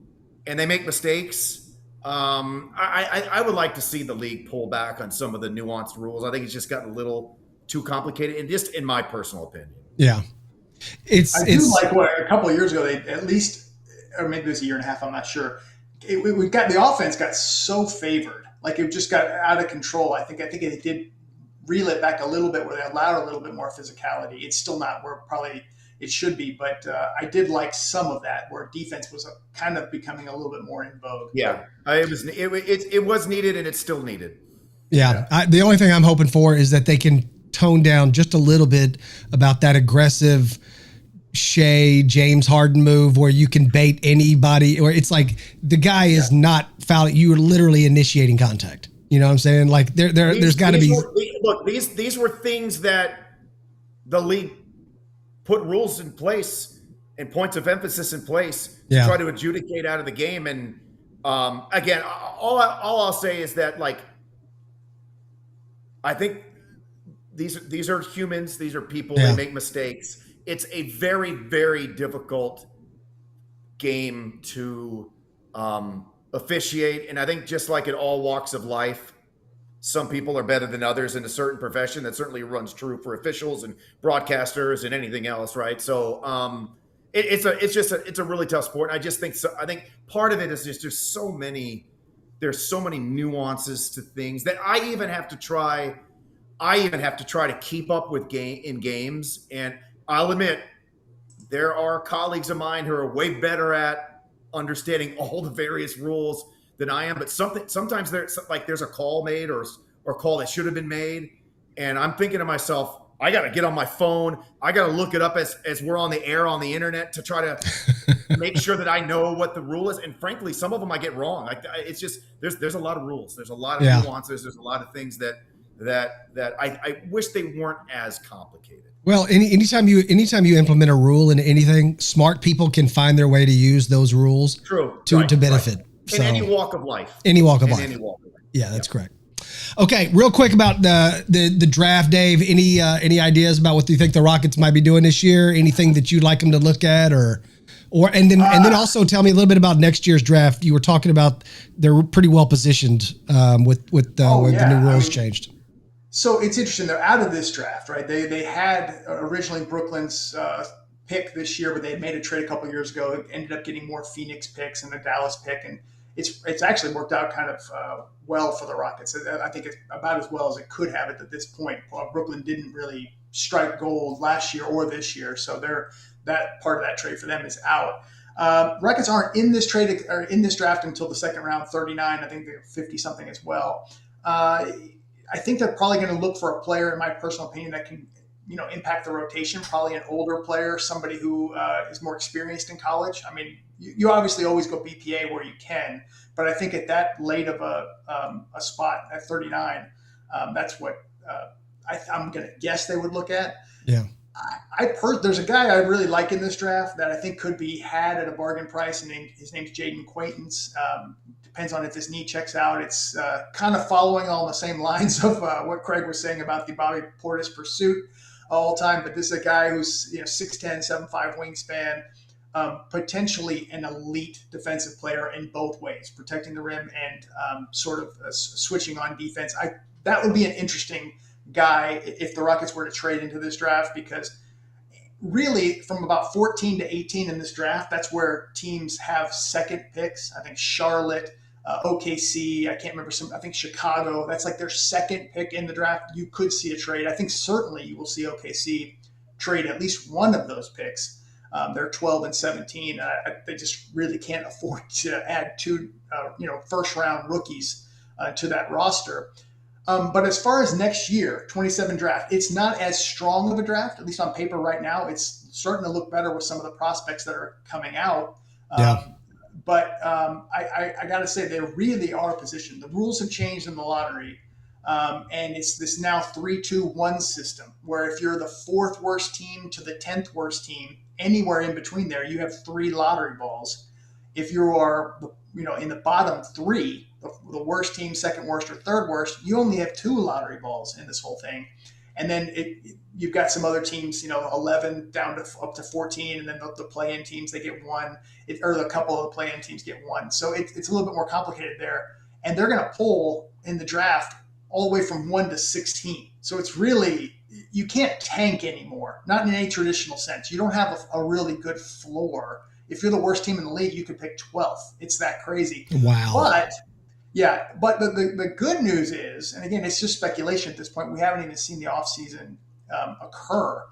they make mistakes. I would like to see the league pull back on some of the nuanced rules. I think it's just gotten a little too complicated, and just in my personal opinion. Yeah. I do like what a couple of years ago, they at least, or maybe it was a year and a half, I'm not sure. The offense got so favored. Like, it just got out of control. I think it did reel it back a little bit, where they allowed a little bit more physicality. It's still not where probably it should be, but I did like some of that, where defense was kind of becoming a little bit more in vogue. Yeah, it was needed, and it's still needed. Yeah. The only thing I'm hoping for is that they can tone down just a little bit about that aggressive Shea, James Harden move, where you can bait anybody, or it's like the guy is not fouling. You are literally initiating contact. You know what I'm saying? Like, there's got to be. These were things that the league put rules in place and points of emphasis in place to try to adjudicate out of the game. And again, all I'll say is that, like, I think these are humans. These are people. Yeah. They make mistakes. It's a very, very difficult game to officiate. And I think just like in all walks of life, some people are better than others in a certain profession. That certainly runs true for officials and broadcasters and anything else, right? So it's a really tough sport. And I just think I think part of it is just there's so many nuances to things that I even have to try to keep up with in games. And I'll admit, there are colleagues of mine who are way better at understanding all the various rules than I am. But sometimes there's a call made or a call that should have been made, and I'm thinking to myself, I got to get on my phone. I got to look it up as we're on the air on the internet to try to make sure that I know what the rule is. And frankly, some of them I get wrong. Like it's just there's a lot of rules. There's a lot of nuances. There's a lot of things that I wish they weren't as complicated. Well, anytime you implement a rule in anything, smart people can find their way to use those rules to benefit. Right. So, in any walk of life. Yeah, that's correct. Okay, real quick about the draft, Dave. Any ideas about what you think the Rockets might be doing this year? Anything that you'd like them to look at, and then also tell me a little bit about next year's draft. You were talking about they're pretty well positioned with the new rules changed. So it's interesting. They're out of this draft, right? They had originally Brooklyn's pick this year, but they had made a trade a couple of years ago. It ended up getting more Phoenix picks and the Dallas pick, and it's actually worked out kind of well for the Rockets. I think it's about as well as it could have it at this point. Brooklyn didn't really strike gold last year or this year, so that part of that trade for them is out. Rockets aren't in this trade or in this draft until the second round, 39. I think they're 50 something as well. I think they're probably going to look for a player, in my personal opinion, that can, impact the rotation. Probably an older player, somebody who is more experienced in college. I mean, you obviously always go BPA where you can, but I think at that late of a spot at 39, that's what I'm going to guess they would look at. Yeah. There's a guy I really like in this draft that I think could be had at a bargain price, and his name's Jaden Quaintance. Depends on if his knee checks out. It's kind of following all the same lines of what Craig was saying about the Bobby Portis pursuit all time. But this is a guy who's 6'10", 7'5" wingspan, potentially an elite defensive player in both ways, protecting the rim and sort of switching on defense. That would be an interesting guy if the Rockets were to trade into this draft, because really from about 14 to 18 in this draft, that's where teams have second picks. I think Charlotte, OKC, I think Chicago, that's like their second pick in the draft. You could see a trade. I think certainly you will see OKC trade at least one of those picks. They're 12 and 17. They just really can't afford to add two, first round rookies to that roster. But as far as next year, 27 draft, it's not as strong of a draft, at least on paper right now. It's starting to look better with some of the prospects that are coming out. But I got to say, they really are positioned. The rules have changed in the lottery, and it's this now 3-2-1 system, where if you're the fourth worst team to the 10th worst team, anywhere in between there, you have 3 lottery balls. If you are, in the bottom 3, the worst team, second worst, or third worst, you only have 2 lottery balls in this whole thing. And then you've got some other teams, 11 down to up to 14, and then the play-in teams, they get 1, or a couple of the play-in teams get 1. So it's a little bit more complicated there. And they're going to pull in the draft all the way from 1 to 16. So it's really, you can't tank anymore, not in any traditional sense. You don't have a really good floor. If you're the worst team in the league, you could pick 12th. It's that crazy. Wow. But the good news is, and again, it's just speculation at this point. We haven't even seen the offseason occur.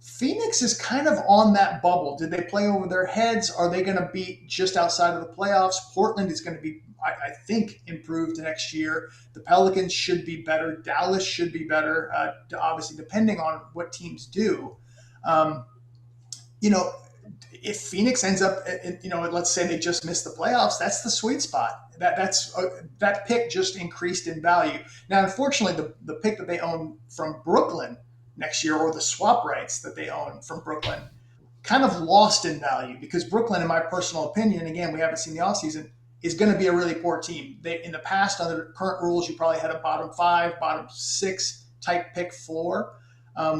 Phoenix is kind of on that bubble. Did they play over their heads? Are they going to be just outside of the playoffs? Portland is going to be, I think, improved next year. The Pelicans should be better. Dallas should be better, obviously, depending on what teams do. If Phoenix ends up, let's say they just missed the playoffs, that's the sweet spot. That pick just increased in value. Now, unfortunately, the pick that they own from Brooklyn next year, or the swap rights that they own from Brooklyn, kind of lost in value, because Brooklyn, in my personal opinion, again, we haven't seen the offseason, is going to be a really poor team. In the past, under current rules, you probably had a bottom 5, bottom 6 type pick floor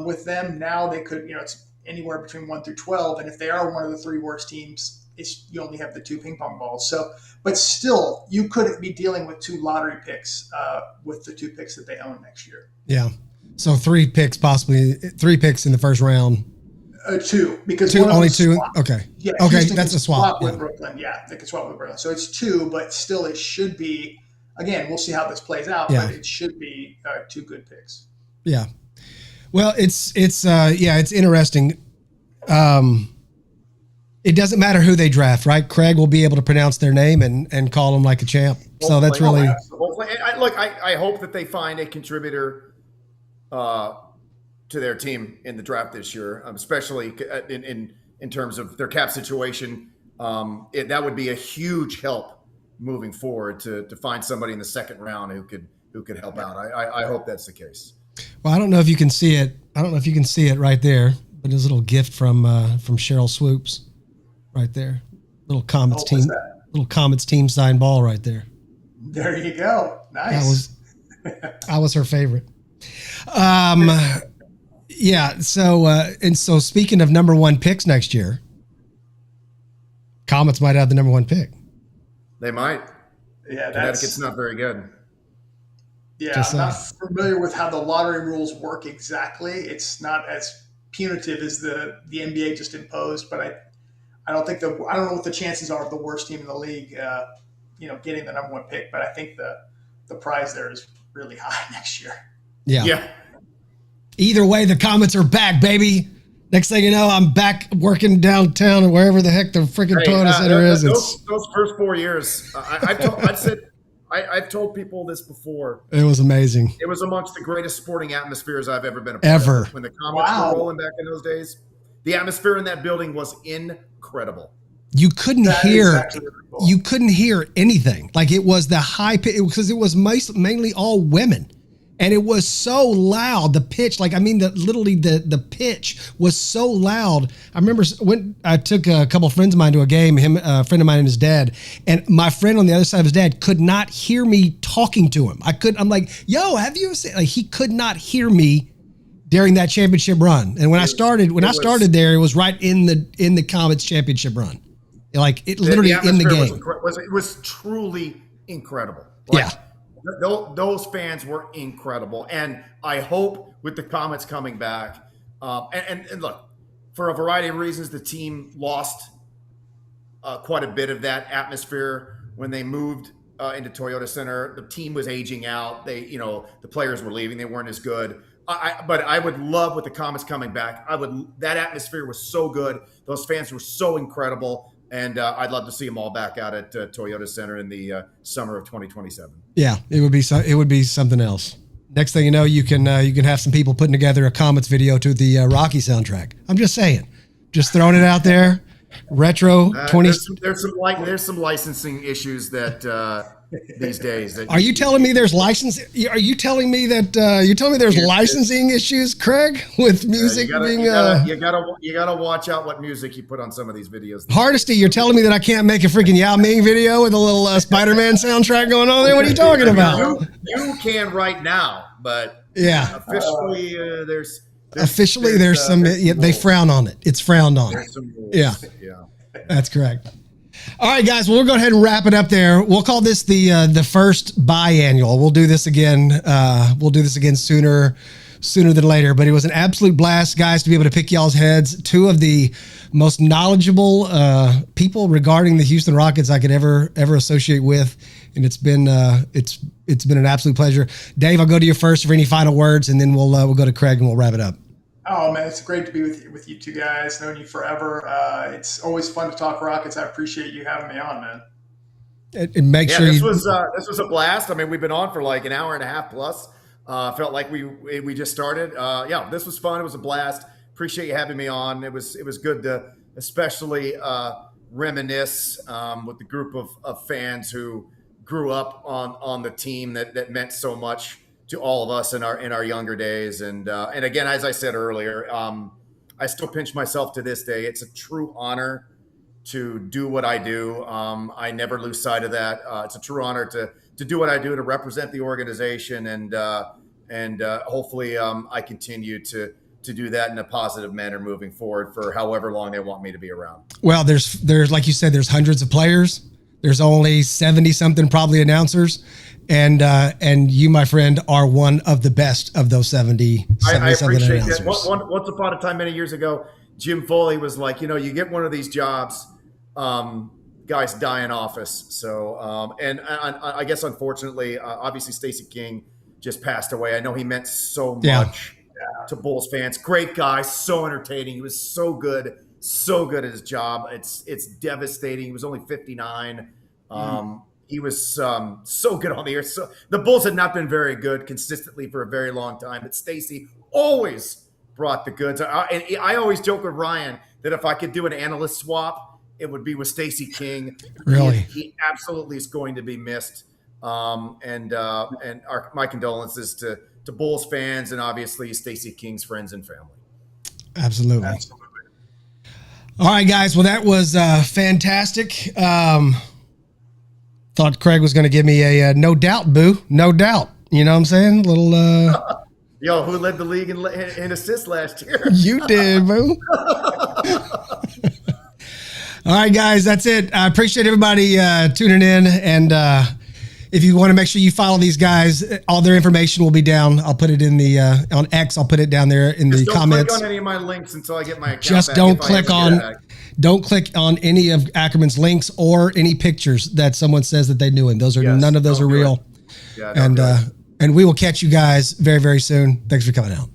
with them. Now they could, it's anywhere between 1 through 12. And if they are one of the 3 worst teams, you only have the 2 ping pong balls. So, but still, you couldn't be dealing with 2 lottery picks with the 2 picks that they own next year. Yeah. So 3 picks, possibly 3 picks in the first round. 2, because only 2. Okay. Yeah. Okay, Houston that's a swap with Brooklyn. Yeah, they could swap with Brooklyn. So it's 2, but still, it should be. Again, we'll see how this plays out, but it should be 2 good picks. Yeah. Well, it's interesting. It doesn't matter who they draft, right? Craig will be able to pronounce their name and call them like a champ. So that's really. I hope that they find a contributor to their team in the draft this year, especially in terms of their cap situation. That would be a huge help moving forward to find somebody in the second round who could help out. I hope that's the case. Well, I don't know if you can see it. I don't know if you can see it right there, but there's a little gift from Cheryl Swoops right there. Little Comets team signed ball right there. There you go. Nice. That was her favorite. Yeah. So speaking of number 1 picks next year, Comets might have the number 1 pick. They might. Yeah, Connecticut's not very good. Yeah, I'm not familiar with how the lottery rules work exactly. It's not as punitive as the NBA just imposed, but I don't know what the chances are of the worst team in the league, getting the number 1 pick. But I think the prize there is really high next year. Yeah. Yeah. Either way, the Comets are back, baby. Next thing you know, I'm back working downtown or wherever the heck the freaking Toyota Center is. Those first 4 years, I've told people this before. It was amazing. It was amongst the greatest sporting atmospheres I've ever been a part of. When the Comets were rolling back in those days, the atmosphere in that building was incredible. You couldn't hear anything. Like it was the high pitch because it was mainly all women. And it was so loud, the pitch, literally the pitch was so loud. I remember when I took a couple of friends of mine to a game, a friend of mine and his dad, and my friend on the other side of his dad could not hear me talking to him. I'm like, yo, have you seen, he could not hear me during that championship run. And when I started there, it was right in the Comets championship run. Like it literally in the game. It was truly incredible. Yeah. Those fans were incredible, and I hope with the Comets coming back, and look, for a variety of reasons, the team lost quite a bit of that atmosphere when they moved into Toyota Center. The team was aging out. The players were leaving. They weren't as good. But I would love with the Comets coming back. That atmosphere was so good. Those fans were so incredible. And I'd love to see them all back out at Toyota Center in the summer of 2027. Yeah, it would be something else. Next thing you know, you can have some people putting together a Comets video to the Rocky soundtrack. I'm just saying, just throwing it out there. Retro 20. There's some licensing issues that these days. Are you telling me there's licensing? Are you telling me that there's licensing issues, Craig, with music being? You gotta watch out what music you put on some of these videos. Hardisty, you're telling me that I can't make a freaking Yao Ming video with a little Spider-Man soundtrack going on there? What are you talking about? You can right now, but yeah, officially there's some. They frown on it. It's frowned on. Yeah, that's correct. All right, guys. Well, we'll go ahead and wrap it up there. We'll call this the first biannual. We'll do this again. Sooner than later. But it was an absolute blast, guys, to be able to pick y'all's heads. 2 of the most knowledgeable people regarding the Houston Rockets I could ever associate with, and it's been an absolute pleasure. Dave, I'll go to you first for any final words, and then we'll go to Craig and we'll wrap it up. Oh man, it's great to be with you 2 guys. Known you forever. It's always fun to talk Rockets. I appreciate you having me on, man. This was a blast. I mean, we've been on for like an hour and a half plus. Felt like we just started. This was fun. It was a blast. Appreciate you having me on. It was good to especially reminisce with the group of fans who grew up on the team that meant so much to all of us in our younger days. And again, as I said earlier, I still pinch myself to this day. It's a true honor to do what I do. I never lose sight of that. It's a true honor to do what I do, to represent the organization and and hopefully I continue to do that in a positive manner moving forward for however long they want me to be around. Well, there's like you said, there's hundreds of players. There's only 70 something probably announcers. And you, my friend, are one of the best of those 70 I something appreciate announcers. that. Once upon a time, many years ago, Jim Foley was like, you get one of these jobs, guys die in office. So, and I guess, unfortunately, obviously Stacey King just passed away. I know he meant so much to Bulls fans. Great guy, so entertaining. He was so good at his job. It's devastating. He was only 59. He was so good on the air. So the Bulls had not been very good consistently for a very long time, but Stacey always brought the goods. And I always joke with Ryan that if I could do an analyst swap, it would be with Stacey King. Really? He absolutely is going to be missed. And my condolences to Bulls fans and obviously Stacey King's friends and family. Absolutely. All right, guys. Well, that was fantastic. Thought Craig was going to give me a no doubt, boo. No doubt. You know what I'm saying? Little. Yo, who led the league in assists last year? You did, boo. All right, guys. That's it. I appreciate everybody tuning in. And if you want to make sure you follow these guys, all their information will be down. I'll put it in the on X. I'll put it down there in the comments. Don't click on any of my links until I get my account Just back, don't click on. Back. Don't click on any of Ackerman's links or any pictures that someone says that they knew him. Those are none of those are real. Yeah, and we will catch you guys very, very soon. Thanks for coming out.